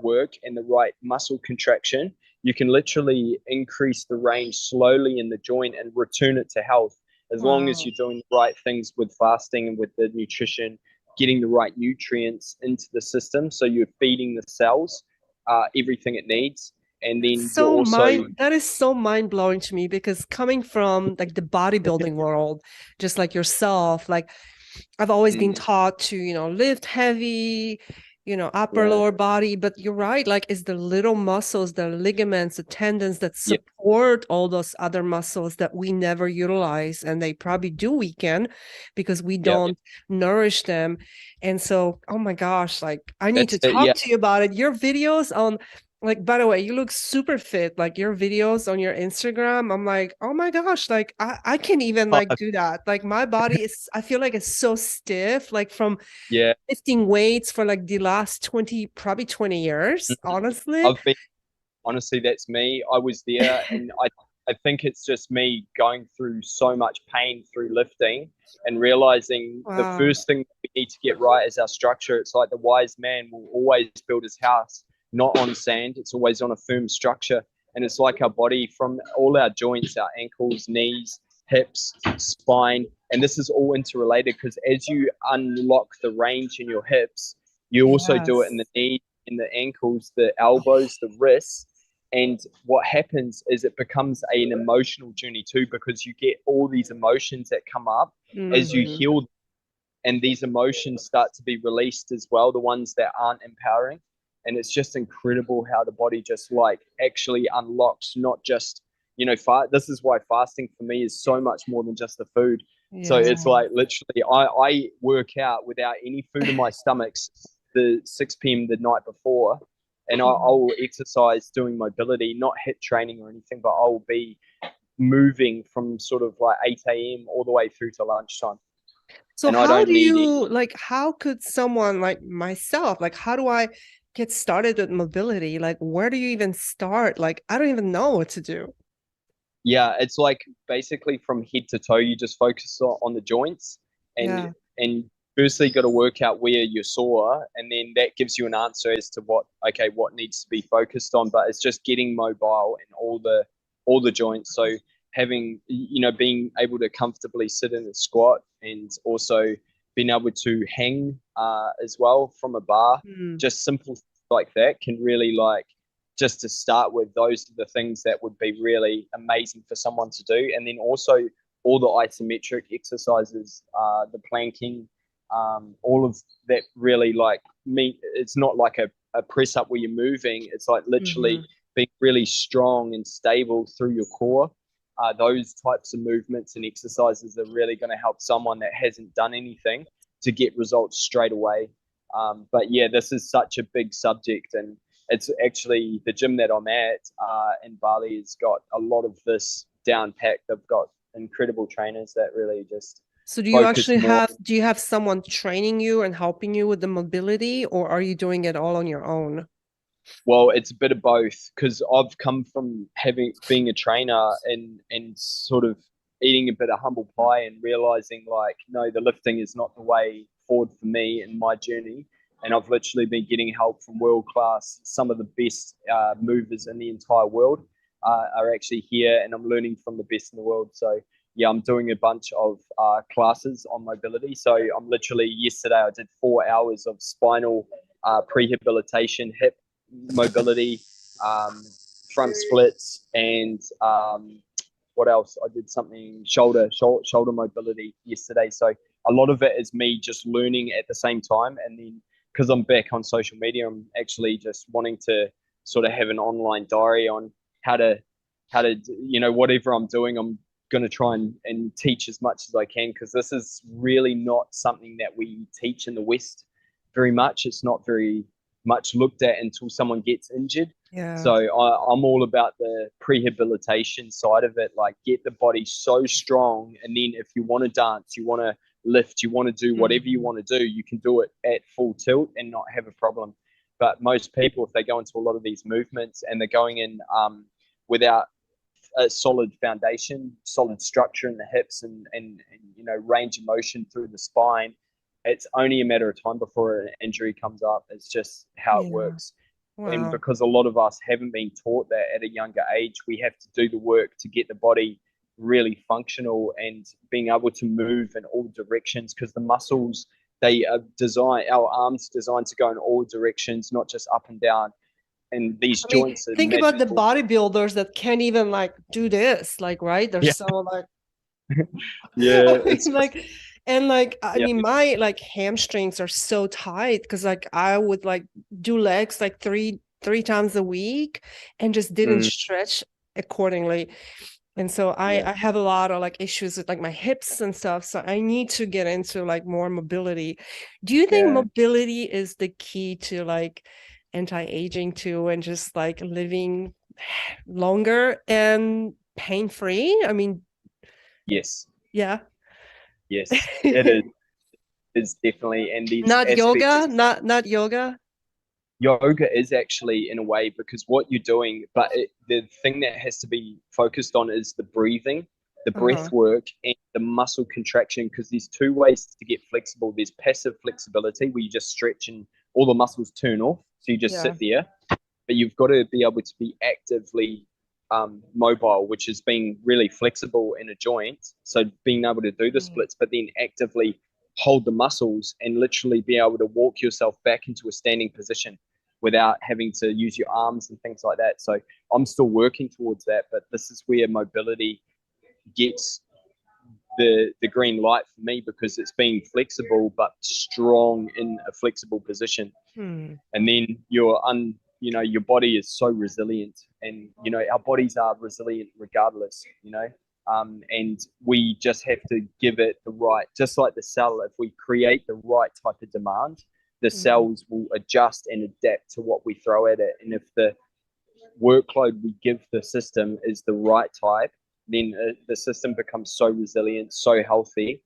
work and the right muscle contraction, you can literally increase the range slowly in the joint and return it to health, as long as Wow. you're doing the right things with fasting and with the nutrition, getting the right nutrients into the system. So you're feeding the cells everything it needs. And then you're also, That is so mind blowing to me, because coming from like the bodybuilding world, just like yourself, like I've always been mm, taught to, lift heavy, upper yeah, lower body, but you're right, like it's the little muscles, the ligaments, the tendons that yeah, support all those other muscles that we never utilize, and they probably do weaken because we yeah. don't nourish them. And so, oh my gosh, like I need That's to it. talk Yeah. to you about it. Your videos on, like, by the way, you look super fit. Like your videos on your Instagram, I'm like, oh my gosh, like I can't even like do that. Like my body is, I feel like it's so stiff, like from Yeah. lifting weights for like the last 20, probably 20 years, honestly. I've been Honestly, that's me. I was there, and I think it's just me going through so much pain through lifting and realizing the Wow. first thing we need to get right is our structure. It's like the wise man will always build his house not on sand, it's always on a firm structure. And it's like our body, from all our joints, our ankles, knees, hips, spine, and this is all interrelated, because as you unlock the range in your hips, you also do it in the Yes. knees, in the ankles, the elbows, the wrists. And what happens is it becomes an emotional journey too, because you get all these emotions that come up as you Mhm. heal, and these emotions start to be released as well, the ones that aren't empowering. And it's just incredible how the body just like actually unlocks, not just, this is why fasting for me is so much more than just the food. So Yeah. it's like literally, I work out without any food in my stomach the 6 p.m. the night before, and I'll exercise doing mobility, not hit training or anything, but I'll be moving from sort of like 8 a.m. all the way through to lunchtime. So And I how don't do need it. you like, how could someone like myself, like how do I get started with mobility? Like where do you even start? Like I don't even know what to do. Yeah, it's like basically from head to toe, you just focus on the joints. and Yeah. and firstly got to work out where you're sore, and then that gives you an answer as to what needs to be focused on. But it's just getting mobile in all the joints. So having, being able to comfortably sit in a squat, and also being able to hang as well from a bar, Mm. just simple things like that can really, like, just to start with, those are the things that would be really amazing for someone to do. And then also all the isometric exercises, the planking, all of that really, like, me, it's not like a press up where you're moving. It's like literally Hmm. being really strong and stable through your core. Those types of movements and exercises are really going to help someone that hasn't done anything to get results straight away. But yeah, this is such a big subject, and it's actually the gym that I'm at in Bali has got a lot of this down packed. They've got incredible trainers that really just So focus more. do you have someone training you and helping you with the mobility, or are you doing it all on your own? Well, it's a bit of both, because I've come from having being a trainer and sort of eating a bit of humble pie and realizing, like, no, the lifting is not the way forward for me in my journey. And I've literally been getting help from world class. Some of the best movers in the entire world are actually here, and I'm learning from the best in the world. So yeah, I'm doing a bunch of classes on mobility. So I'm literally, yesterday I did 4 hours of spinal prehabilitation, hip mobility, um, front splits, and what else? I did something shoulder mobility yesterday. So a lot of it is me just learning at the same time, and then because I'm back on social media, I'm actually just wanting to sort of have an online diary on how to whatever I'm doing, I'm going to try and teach as much as I can, because this is really not something that we teach in the West very much. It's not very much looked at until someone gets injured. Yeah. So I'm all about the prehabilitation side of it, like get the body so strong, and then if you want to dance, you want to lift, you want to do whatever you Mhm. want to do, you can do it at full tilt and not have a problem. But most people, if they go into a lot of these movements and they're going in without a solid foundation, solid structure in the hips, and range of motion through the spine, it's only a matter of time before an injury comes up. It's just how it Yeah. works. And Wow. because a lot of us haven't been taught that at a younger age, we have to do the work to get the body really functional and being able to move in all directions, because the muscles, they are designed, our arms designed to go in all directions, not just up and down. And these I mean, joints are think about the magical. bodybuilders that can't even like do this, like, right? They're Yeah, so like, yeah, I it's mean, like, and like, I yeah, mean, my like hamstrings are so tight because like I would like do legs like three times a week and just didn't mm, stretch accordingly. And so yeah, I have a lot of like issues with like my hips and stuff. So I need to get into like more mobility. Do you think yeah. mobility is the key to like anti-aging too and just like living longer and pain-free? I mean, Yes, yeah. yes, it is. Is definitely, and these Not aspects of yoga, not yoga. yoga is actually, in a way, because what you're doing, but the thing that has to be focused on is the breathing, the breath Uh-huh. work, and the muscle contraction, because there's two ways to get flexible. There's passive flexibility, where you just stretch and all the muscles turn off, so you just Yeah. sit there. But you've got to be able to be actively mobile, which is being really flexible in a joint. So being able to do the Mm. splits, but then actively hold the muscles and literally be able to walk yourself back into a standing position without having to use your arms and things like that. So I'm still working towards that, but this is where mobility gets the green light for me, because it's being flexible but strong in a flexible position. Hmm. And then your body is so resilient, and our bodies are resilient regardless. And we just have to give it the right, just like the cell, if we create the right type of demand, the Mm. cells will adjust and adapt to what we throw at it. And if the workload we give the system is the right type, then the system becomes so resilient, so healthy,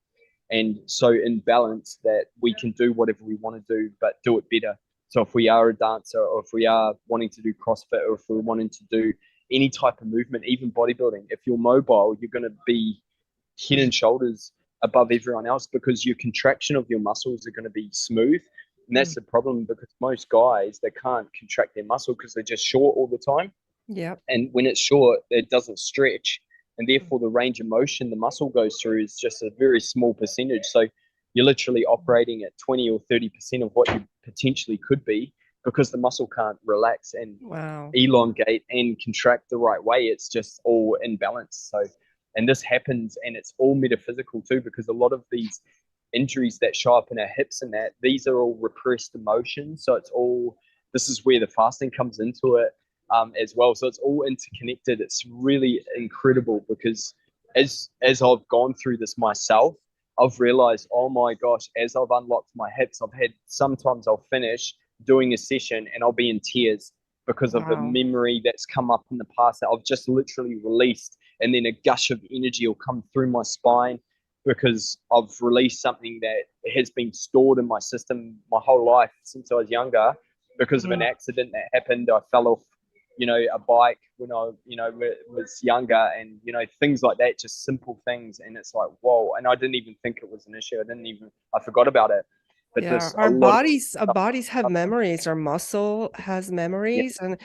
and so in balance that we can do whatever we want to do, but do it better. So if we are a dancer, or if we are wanting to do CrossFit, or if we're wanting to do any type of movement, even bodybuilding, if you're mobile, you're going to be head and shoulders above everyone else because your contraction of your muscles are going to be smooth. And that's Mm. the problem because most guys, they can't contract their muscle because they're just short all the time. Yep. And when it's short, it doesn't stretch. And therefore, the range of motion the muscle goes through is just a very small percentage. So you're literally operating at 20 or 30% of what you potentially could be because the muscle can't relax and Wow. elongate and contract the right way. It's just all in balance. So, and this happens, and it's all metaphysical too, because a lot of these injuries that show up in our hips and that these are all repressed emotions. So it's all, this is where the fasting comes into it as well. So it's all interconnected. It's really incredible because as I've gone through this myself, I've realized, oh my gosh, as I've unlocked my hips, I've had sometimes I'll finish doing a session and I'll be in tears because of a Wow. memory that's come up in the past that I've just literally released. And then a gush of energy will come through my spine because I've released something that has been stored in my system my whole life since I was younger because of an Mm. accident that happened. I fell off, a bike when I, was younger, and things like that, just simple things. And it's like, whoa! And I didn't even think it was an issue. I forgot about it. But Yeah, this, a lot of our stuff. bodies have memories. Our muscle has Yeah, memories, and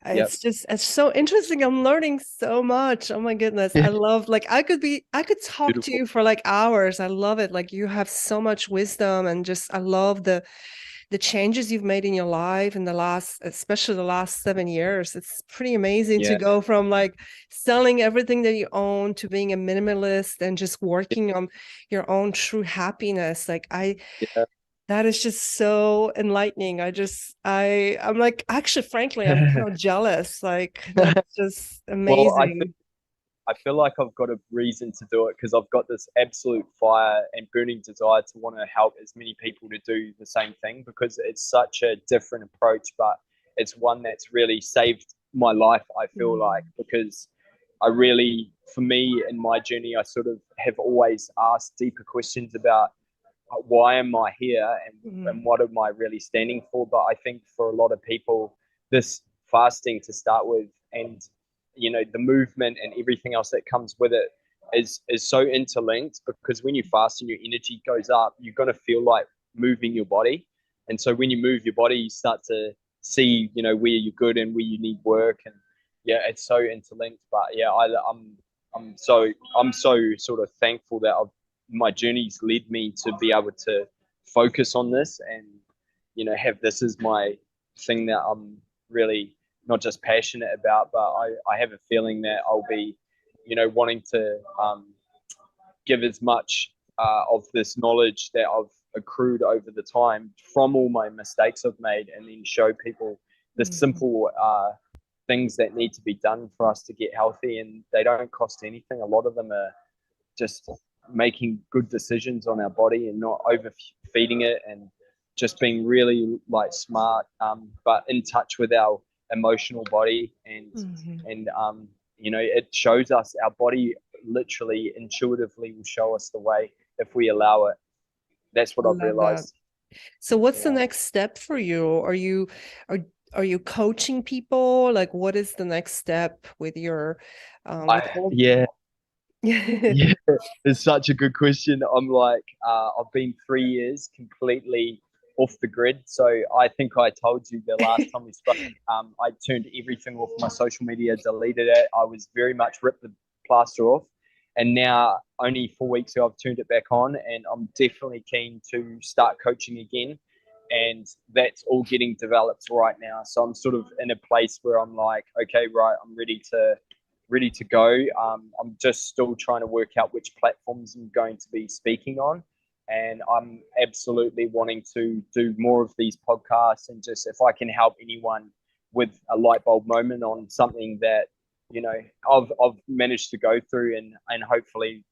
yeah, it's so interesting. I'm learning so much. Oh my goodness. yeah, I love like I could talk to beautiful. you for like hours. I love it. Like you have so much wisdom and just I love the changes you've made in your life in the last, especially the last 7 years. It's pretty amazing to Yeah, go from like selling everything that you own to being a minimalist and just working on your own true happiness. Like yeah. that is just so enlightening. I'm like, actually, frankly, I'm kind of jealous. Like, that's just Well, amazing. I feel like I've got a reason to do it because I've got this absolute fire and burning desire to want to help as many people to do the same thing because it's such a different approach, but it's one that's really saved my life, I feel like, Mm, because I really, for me in my journey, I sort of have always asked deeper questions about why am I here and mm, what am I really standing for? But I think for a lot of people, this fasting to start with and the movement and everything else that comes with it is so interlinked because when you fast and your energy goes up, you're gonna feel like moving your body. And so when you move your body, you start to see, where you're good and where you need work. And yeah, it's so interlinked. But yeah, I'm so sort of thankful that my journey's led me to be able to focus on this and have this as my thing that I'm really not just passionate about, but I have a feeling that I'll be wanting to give as much of this knowledge that I've accrued over the time from all my mistakes I've made, and then show people the mm. simple things that need to be done for us to get healthy, and they don't cost anything. A lot of them are just making good decisions on our body and not overfeeding it, and just being really like smart, but in touch with our emotional body. and Mhm. and it shows us, our body literally intuitively will show us the way if we allow it. That's I what I've love that. realized. So what's the Yeah. next step for you? Are are you coaching people? Like what is the next step with your with I all Yeah, yeah, it's such a good question. I'm like, I've been 3 years completely off the grid. So I think I told you the last time we spoke, I turned everything off my social media, deleted it. I was very much ripped the plaster off. And now, only 4 weeks ago, I've turned it back on, and I'm definitely keen to start coaching again. And that's all getting developed right now. So I'm sort of in a place where I'm like, okay, right, I'm ready to go. I'm just still trying to work out which platforms I'm going to be speaking on. And I'm absolutely wanting to do more of these podcasts, and just if I can help anyone with a light bulb moment on something that, I've managed to go through, and hopefully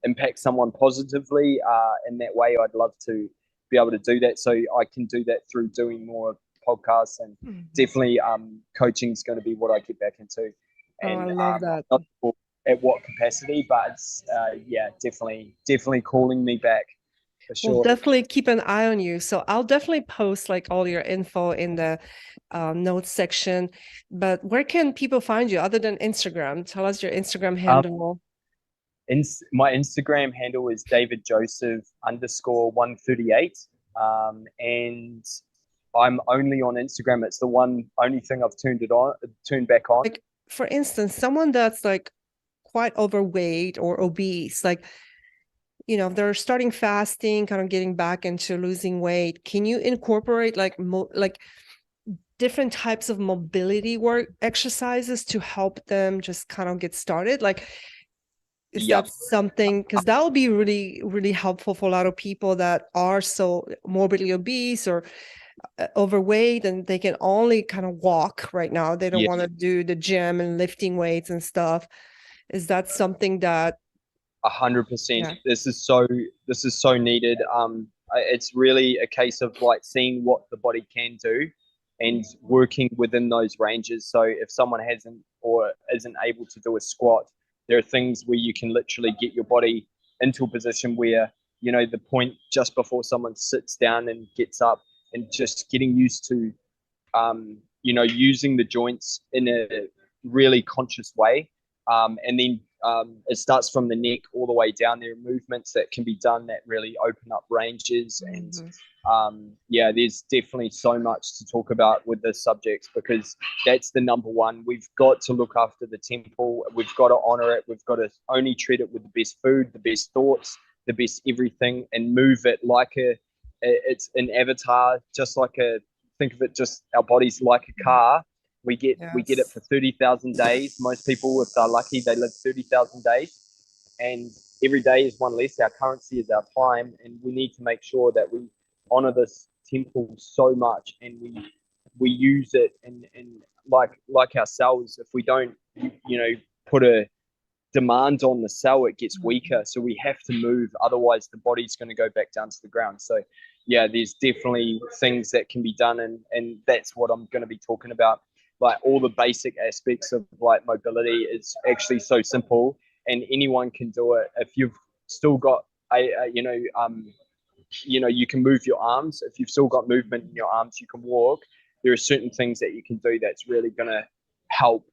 impact someone positively in that way, I'd love to be able to do that. So I can do that through doing more podcasts, and Mhm. definitely coaching is going to be what I get back into. Oh, I And love I'm that. not sure at what capacity, but it's yeah, definitely calling me back for We'll sure. definitely keep an eye on you. So I'll definitely post like all your info in the notes section. But where can people find you other than Instagram? Tell us your Instagram Um, handle. My Instagram handle is David Joseph underscore 138. And I'm only on Instagram. It's the only thing I've turned back on. Like, for instance, someone that's like quite overweight or obese, like, they're starting fasting, kind of getting back into losing weight. Can you incorporate like different types of mobility work exercises to help them just kind of get started? Like, is Yep. that something, because that will be really, really helpful for a lot of people that are so morbidly obese or overweight, and they can only kind of walk right now. They don't Yeah. want to do the gym and lifting weights and stuff. Is that something that, 100%. yeah. This is so needed. It's really a case of like seeing what the body can do and working within those ranges. So if someone hasn't or isn't able to do a squat, there are things where you can literally get your body into a position where, the point just before someone sits down and gets up, and just getting used to using the joints in a really conscious way. And then it starts from the neck all the way down. There are movements that can be done that really open up ranges. And Mhm. yeah, there's definitely so much to talk about with this subject, because that's the number one. We've got to look after the temple. We've got to honor it. We've got to only treat it with the best food, the best thoughts, the best everything, and move it like it's an avatar, just like think of it, just our body's like a car. We get it Yes. for 30,000 days. Most people, if they're lucky, they live 30,000 days, and every day is one less. Our currency is our time, and we need to make sure that we honor this temple so much, and we use it, and like our cells. If we don't, put a demand on the cell, it gets weaker. So we have to move, otherwise the body's going to go back down to the ground. So yeah, there's definitely things that can be done, and that's what I'm going to be talking about. Like all the basic aspects of like mobility is actually so simple, and anyone can do it. If you've still got you can move your arms. If you've still got movement in your arms, you can walk. There are certain things that you can do that's really going to help,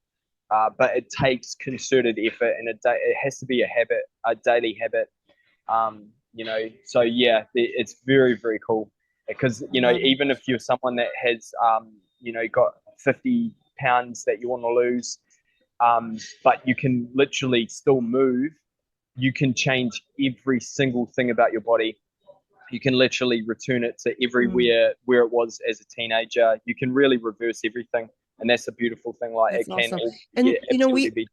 but it takes concerted effort, and it has to be a habit, a daily habit. So yeah, it's very, very cool, because I love it. even if you're someone that has got 50 pounds that you want to lose, but you can literally still move. You can change every single thing about your body. You can literally return it to Mm, everywhere where it was as a teenager. You can really reverse everything, and that's a beautiful thing. Like it that's can awesome. all, And yeah, absolutely be.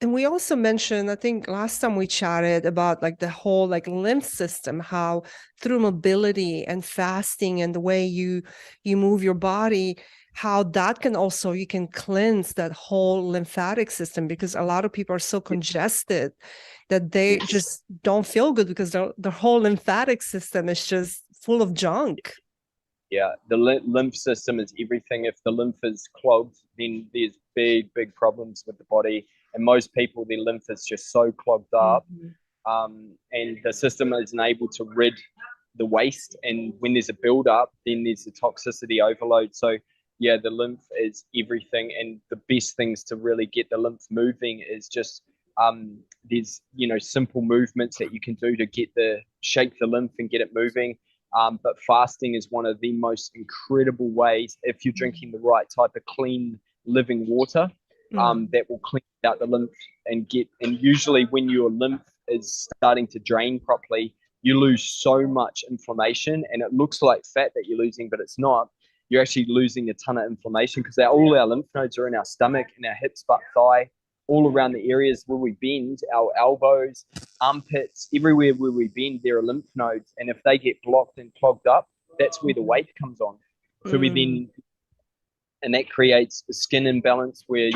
we also mentioned, I think last time we chatted about like the whole like lymph system, how through mobility and fasting and the way you move your body, how that can also, you can cleanse that whole lymphatic system, because a lot of people are so congested that they Yes. just don't feel good because their whole lymphatic system is just full of junk. Yeah, the lymph system is everything. If the lymph is clogged, then there's big, big problems with the body. And most people, their lymph is just so clogged up, Mhm. and the system isn't able to rid the waste. And when there's a build up, then there's a toxicity overload. So yeah, the lymph is everything, and the best things to really get the lymph moving is just there's simple movements that you can do to shake the lymph and get it moving. But fasting is one of the most incredible ways, if you're drinking the right type of clean living water, Mm. that will clean out the lymph and usually when your lymph is starting to drain properly, you lose so much inflammation, and it looks like fat that you're losing, but it's not. You're actually losing a ton of inflammation, because all our lymph nodes are in our stomach, in our hips, butt, thigh, all around the areas where we bend, our elbows, armpits, everywhere where we bend, there are lymph nodes. And if they get blocked and clogged up, that's where the weight comes on. So we Mm. then, and that creates a skin imbalance where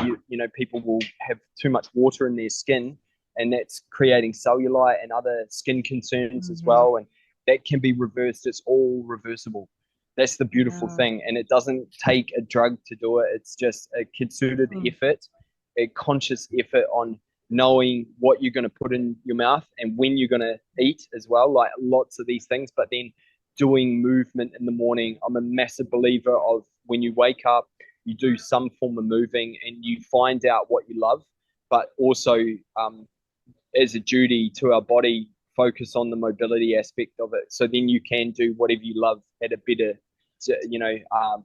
people will have too much water in their skin, and that's creating cellulite and other skin concerns as Mhm. well. And that can be reversed. It's all reversible. That's the beautiful Yeah. thing, and it doesn't take a drug to do it. It's just a concerted Mm. effort, a conscious effort on knowing what you're going to put in your mouth and when you're going to eat as well, like lots of these things. But then doing movement in the morning, I'm a massive believer of when you wake up, you do some form of moving and you find out what you love, but also as a duty to our body, focus on the mobility aspect of it. So then you can do whatever you love at a better,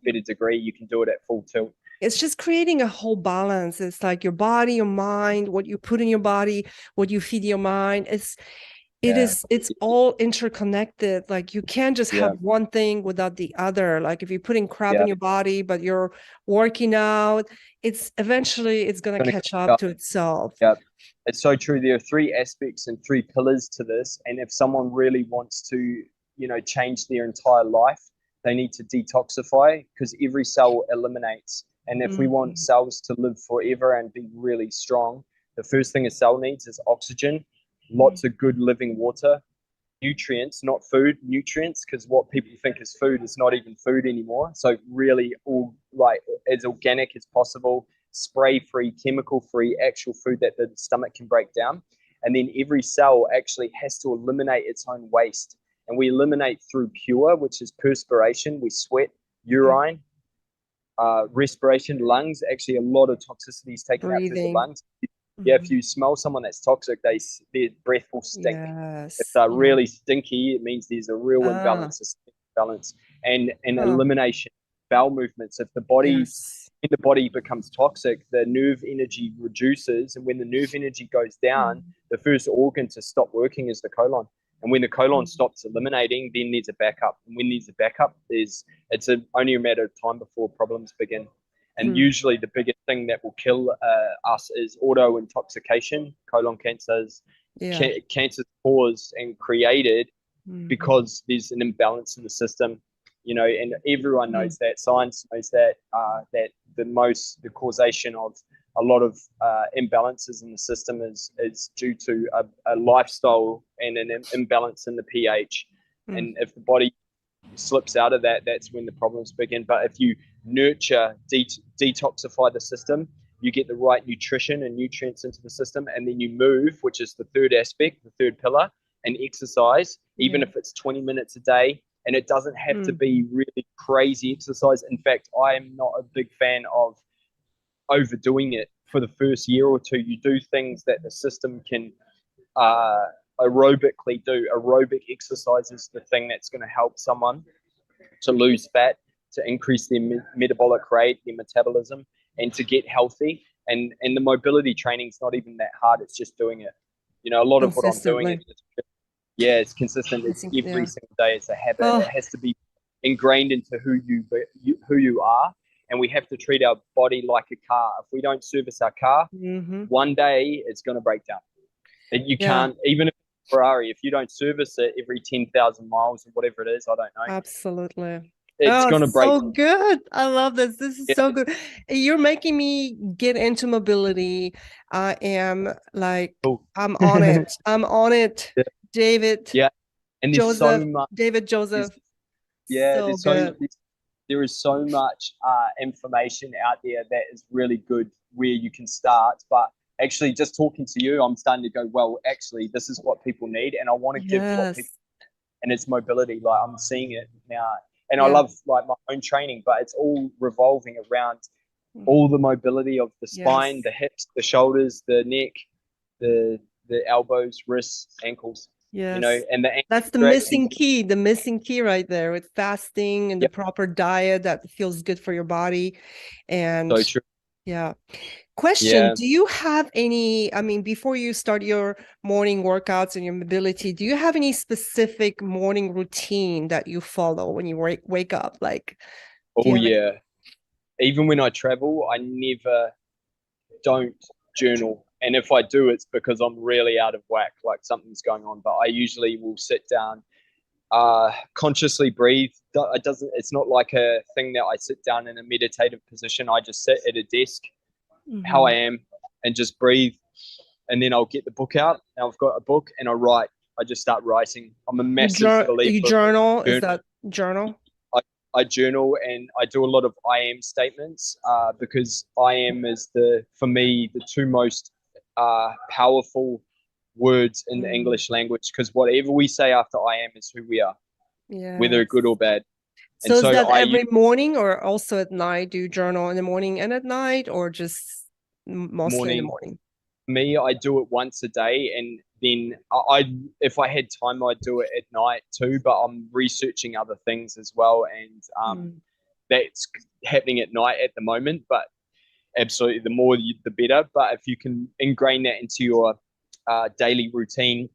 better degree. You can do it at full tilt. It's just creating a whole balance. It's like your body, your mind, what you put in your body, what you feed your mind. Yeah, It's all interconnected. Like you can't just yeah, have one thing without the other. Like if you're putting crap yeah. in your body, but you're working out, it's eventually it's gonna Gonna catch up to itself. Yeah, it's so true. There are three aspects and three pillars to this. And if someone really wants to, change their entire life, they need to detoxify because every cell eliminates. And if we want Mhm. cells to live forever and be really strong, the first thing a cell needs is oxygen, Mm. lots of good living water, nutrients, not food, nutrients, because what people think is food is not even food anymore. So really all like as organic as possible, spray free, chemical free, actual food that the stomach can break down. And then every cell actually has to eliminate its own waste. And we eliminate through pure, which is perspiration, we sweat, Mm. urine, respiration, lungs. Actually, a lot of toxicity is taken out through the Breathing. lungs. Yeah, if Mhm. you smell someone that's toxic, their breath will stink. If Yes. they're Yeah. really stinky, it means there's a real Ah. imbalance, a balance, and Huh. elimination, bowel movements. If the body Yes. when the body becomes toxic, the nerve energy reduces, and when the nerve energy goes down, Mm. the first organ to stop working is the colon. And when the colon Mm. stops eliminating, then there's a backup. And when there's a backup, only a matter of time before problems begin. And Mm. usually, the biggest thing that will kill us is auto intoxication. Colon cancers, Yeah. cancers caused and created Mhm. because there's an imbalance in the system, and everyone Mm. knows that. Science knows that that the causation of a lot of imbalances in the system is due to a lifestyle and an imbalance in the pH. Mm. And if the body slips out of that, that's when the problems begin. But if you nurture, detoxify the system, you get the right nutrition and nutrients into the system, and then you move, which is the third aspect, the third pillar, and exercise, even Yeah. if it's 20 minutes a day. And it doesn't have to Mm. be really crazy exercise. In fact, I am not a big fan of overdoing it for the first year or two. You do things that the system can uh, aerobically do. Aerobic exercise is the thing that's going to help someone to lose fat, to increase their metabolic rate, their metabolism, and to get healthy. And the mobility training is not even that hard. It's just doing it. A lot of what I'm doing is Consistently. just, yeah, it's consistent. I It's think, every yeah. single day. It's a habit. It Oh, has to be ingrained into who you are. And we have to treat our body like a car. If we don't service our car, hmm, one day it's going to break down. And you yeah, can't, even if it's Ferrari, if you don't service it every 10,000 miles or whatever it is, I don't know, absolutely. it's Oh, going to break. so good. I love this. This is Yeah, so good. You're making me get into mobility. I am like, cool. I'm on it. I'm on it. Yeah, David yeah. And there's so Joseph, much. David There's, Joseph. yeah, So good. there is so much information out there that is really good where you can start. But actually, just talking to you, I'm starting to go, well, actually, this is what people need, and I want to give what people. Yes. And it's mobility. Like I'm seeing it now, and I Yeah. love like my own training, but it's all revolving around Mm. all the mobility of the spine, Yes. the hips, the shoulders, the neck, the elbows, wrists, ankles. Yes. And the ankles That's are actually the missing key right there with fasting and the yeah, proper diet that feels good for your body. And so true. yeah. Question, Yeah. do you have any, I mean, before you start your morning workouts and your mobility, do you have any specific morning routine that you follow when you wake up? Like, do Oh you have any? yeah. Even when I travel, I never don't journal. And if I do, it's because I'm really out of whack, like something's going on. But I usually will sit down, consciously breathe. It's not like a thing that I sit down in a meditative position. I just sit at a desk, how I Mhm. am, and just breathe. And then I'll get the book out, and I've got a book, and I write. I just start writing. I'm a massive You believer journal? Is of that journal? I, I journal, and I do a lot of I am statements because I am is for me the two most powerful words in the Mm. English language, because whatever we say after I am is who we are, whether good or Yes. bad. And So is so that I use every morning or also at night? Do you journal in the morning and at night or just mostly in the morning, morning? me, I do it once a day, and then if I had time, I'd do it at night too. But I'm researching other things as well, and Mm. that's happening at night at the moment. But absolutely, the more the better. But if you can ingrain that into your daily routine,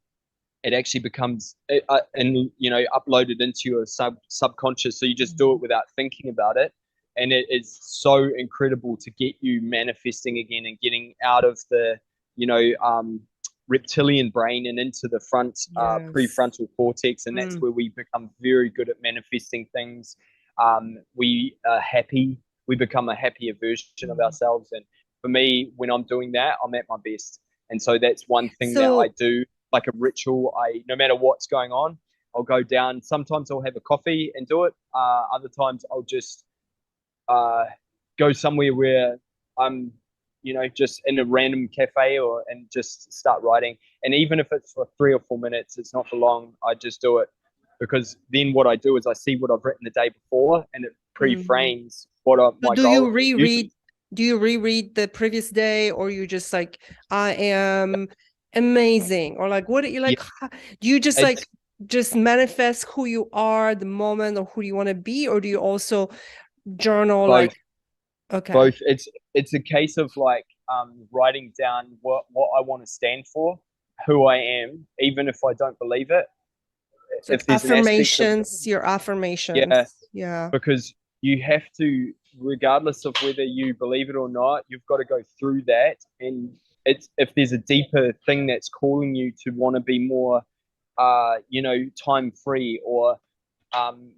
it actually becomes and uploaded into your subconscious. So you just do it without thinking about it, and it is so incredible to get you manifesting again and getting out of the you know um, reptilian brain and into the front Yes. prefrontal cortex, and that's Mm. where we become very good at manifesting things. We are happy. We become a happier version of Mm. ourselves, and for me, when I'm doing that, I'm at my best. And so that's one thing that I So, do, like a ritual. No matter what's going on, I'll go down. Sometimes I'll have a coffee and do it. Other times I'll just uh, go somewhere where I'm, just in a random cafe and just start writing. And even if it's for 3 or 4 minutes, it's not for long. I just do it because then what I do is I see what I've written the day before, and it mm. pre-frames what So my goal. Usually, do you reread the previous day, or you just like, I am amazing, or like, what do you yeah, like, do you just it's like just manifest who you are the moment, or who you want to be, or do you also journal both. like, okay, Both. It's a case of like writing down what I want to stand for, who I am, even if I don't believe it. it's like If there's an aspect of, affirmations, your yeah, affirmations, yeah. because you have to, regardless of whether you believe it or not, you've got to go through that. And it's if there's a deeper thing that's calling you to want to be more, time free, or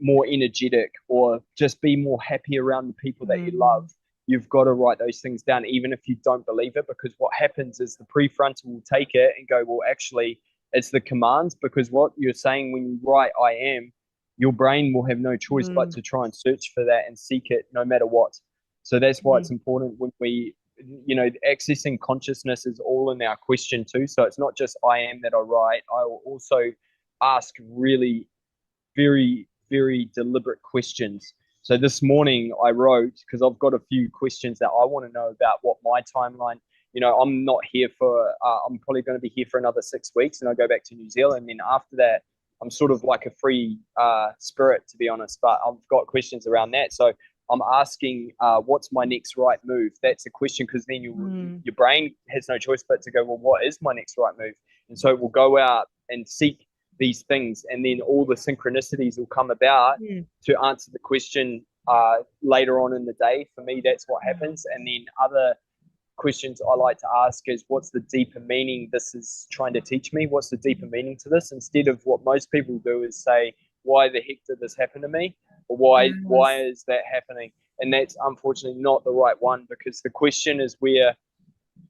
more energetic, or just be more happy around the people that you love. Mm, You've got to write those things down, even if you don't believe it, because what happens is the prefrontal will take it and go, well, actually, it's the commands, because what you're saying when you write I am, your brain will have no choice but mm, to try and search for that and seek it no matter what. So that's why it's mm, important when accessing consciousness is all in our question too. So it's not just I am that I write. I will also ask really very, very deliberate questions. So this morning I wrote, because I've got a few questions that I want to know about what my timeline. I'm not here for. I'm probably going to be here for another 6 weeks, and I go back to New Zealand. And then after that, I'm sort of like a free spirit, to be honest. But I've got questions around that. So I'm asking, what's my next right move? That's a question, because then mm, your brain has no choice but to go, well, what is my next right move? And so we'll go out and seek these things, and then all the synchronicities will come about mm, to answer the question later on in the day. For me, that's what happens. And then other questions I like to ask is, what's the deeper meaning this is trying to teach me? What's the deeper mm. meaning to this? Instead of what most people do is say, why the heck did this happen to me? Or why Yes. is that happening? And that's unfortunately not the right one, because the question is where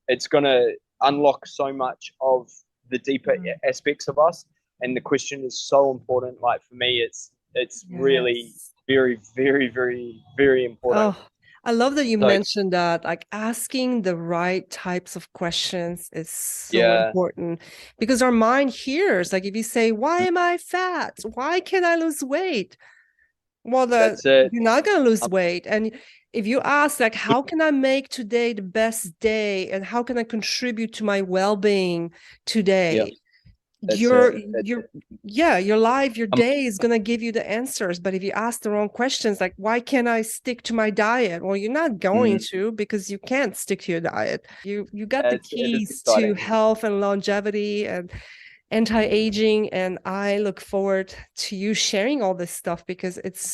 it's going to unlock so much of the deeper Mm, aspects of us. And the question is so important. Like for me, it's really yes. very, very, very, very important. Oh, I love that you So mentioned that. Like asking the right types of questions is so yeah, important because our mind hears, like if you say, why am I fat? Why can't I lose weight? Well, that's it. you're not going to lose Um, weight. And if you ask, like, how can I make today the best day and how can I contribute to my well-being yeah, today? that's it. That's Your it. yeah, your life, your Um, day is gonna give you the answers. But if you ask the wrong questions, like why can't I stick to my diet? Well, you're not going mm, to because you can't stick to your diet. You got the it is keys to exciting. health and longevity and anti-aging, and I look forward to you sharing all this stuff because it's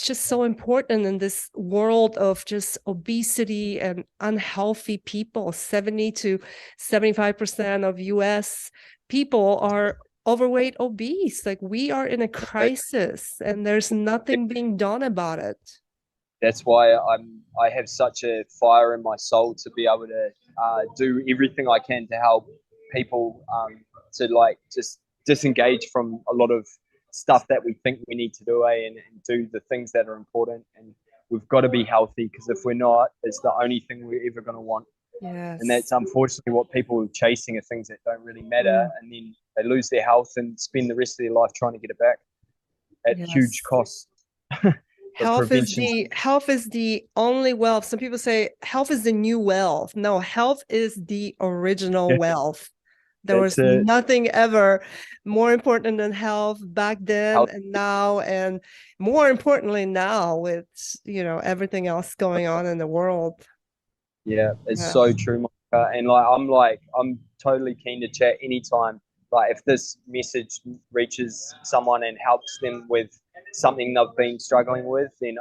just so important in this world of just obesity and unhealthy people. 70 to 75% of US people are overweight, obese. Like we are in a crisis and there's nothing being done about it. That's why I have such a fire in my soul to be able to do everything I can to help people to like just disengage from a lot of stuff that we think we need to do, and do the things that are important. And we've got to be healthy, because if we're not, it's the only thing we're ever going to want. And that's Yes. unfortunately what people are chasing, are things that don't really matter, Mm, and then they lose their health and spend the rest of their life trying to get it back at huge yes. costs. but prevention's Health is the only wealth. Some people say health is the new wealth. No, health is the original yeah, wealth. There that's was a nothing ever more important than health back then health. and now, and more importantly now with everything else going on in the world. Yeah, it's Yeah. so true, Monica. And I'm totally keen to chat anytime. Like if this message reaches someone and helps them with something they've been struggling with, then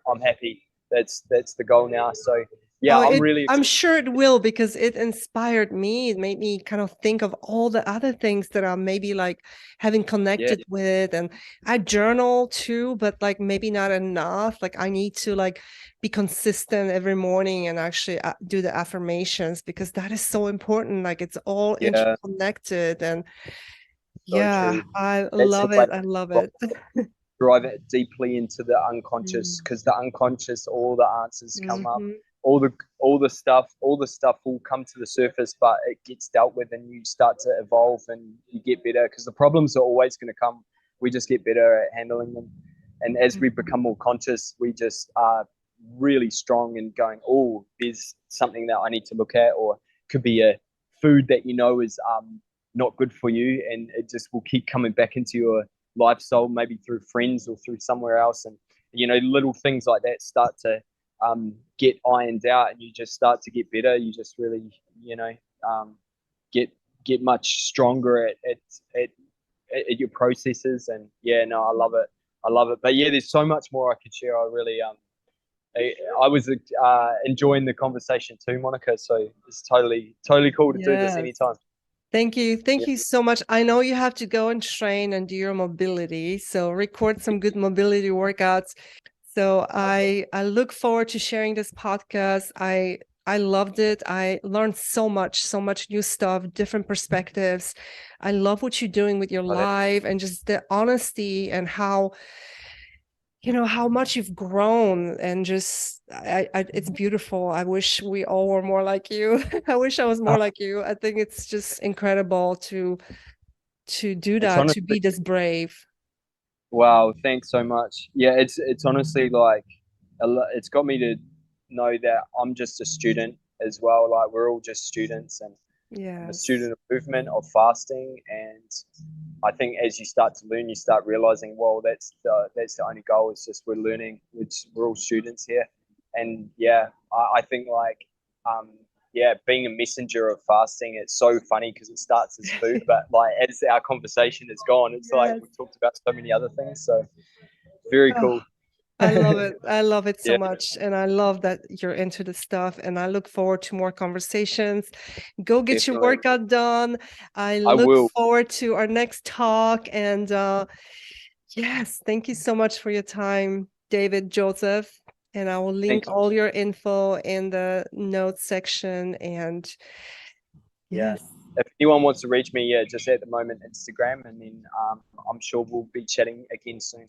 I'm happy. That's the goal now. So yeah, Oh, I'm really I'm excited. sure it will because it inspired me. It made me kind of think of all the other things that I'm maybe like having Yeah, connected with. And I journal too, but like maybe not enough. Like I need to like be consistent every morning and actually do the affirmations because that is so important. Like it's all yeah, interconnected. And so yeah, true. I That's the love way it. I love it. drive it deeply into the unconscious Mm. because the unconscious all the answers come up, Mhm. all the stuff will come to the surface, but it gets dealt with and you start to evolve and you get better because the problems are always going to come. We just get better at handling them, and as we become more conscious we just are really strong in going, oh, there's something that I need to look at, or could be a food that is not good for you, and it just will keep coming back into your lifestyle, maybe through friends or through somewhere else. And, little things like that start to get ironed out and you just start to get better. You just really, um, get get much stronger at, at your processes. And yeah, no, I love it. I love it. But yeah, there's so much more I could share. I really, I was enjoying the conversation too, Monica. So it's totally cool to do this Yes. anytime. Thank you. Thank Yeah, you so much. I know you have to go and train and do your mobility, so record some good mobility workouts. So I look forward to sharing this podcast. I loved it. I learned so much new stuff, different perspectives. I love what you're doing with your life and just the honesty and how much you've grown and just it's beautiful. I wish we all were more like you. I wish I was more like you. I think it's just incredible to do it's that, to honestly be this brave. wow. Thanks so much. Yeah, it's honestly like it's got me to know that I'm just a student as well. Like we're all just students, and I'm a Yes. student of movement of fasting. And I think as you start to learn, you start realizing, well, that's the only goal. It's just we're learning. We're all students here, and yeah, I think like um, yeah, being a messenger of fasting, it's so funny because it starts as food, but like as our conversation has gone, it's like Yes. we talked about so many other things. So very Oh, cool. I love it. I love it so Yeah, much. And I love that you're into the stuff. And I look forward to more conversations. Go get your definitely. workout done. I I look will. forward to our next talk. And yes, thank you so much for your time, David Joseph. And I will link Thank you. all your info in the notes section. And Yeah. yes. If anyone wants to reach me, yeah, just at the moment Instagram, and then I'm sure we'll be chatting again soon.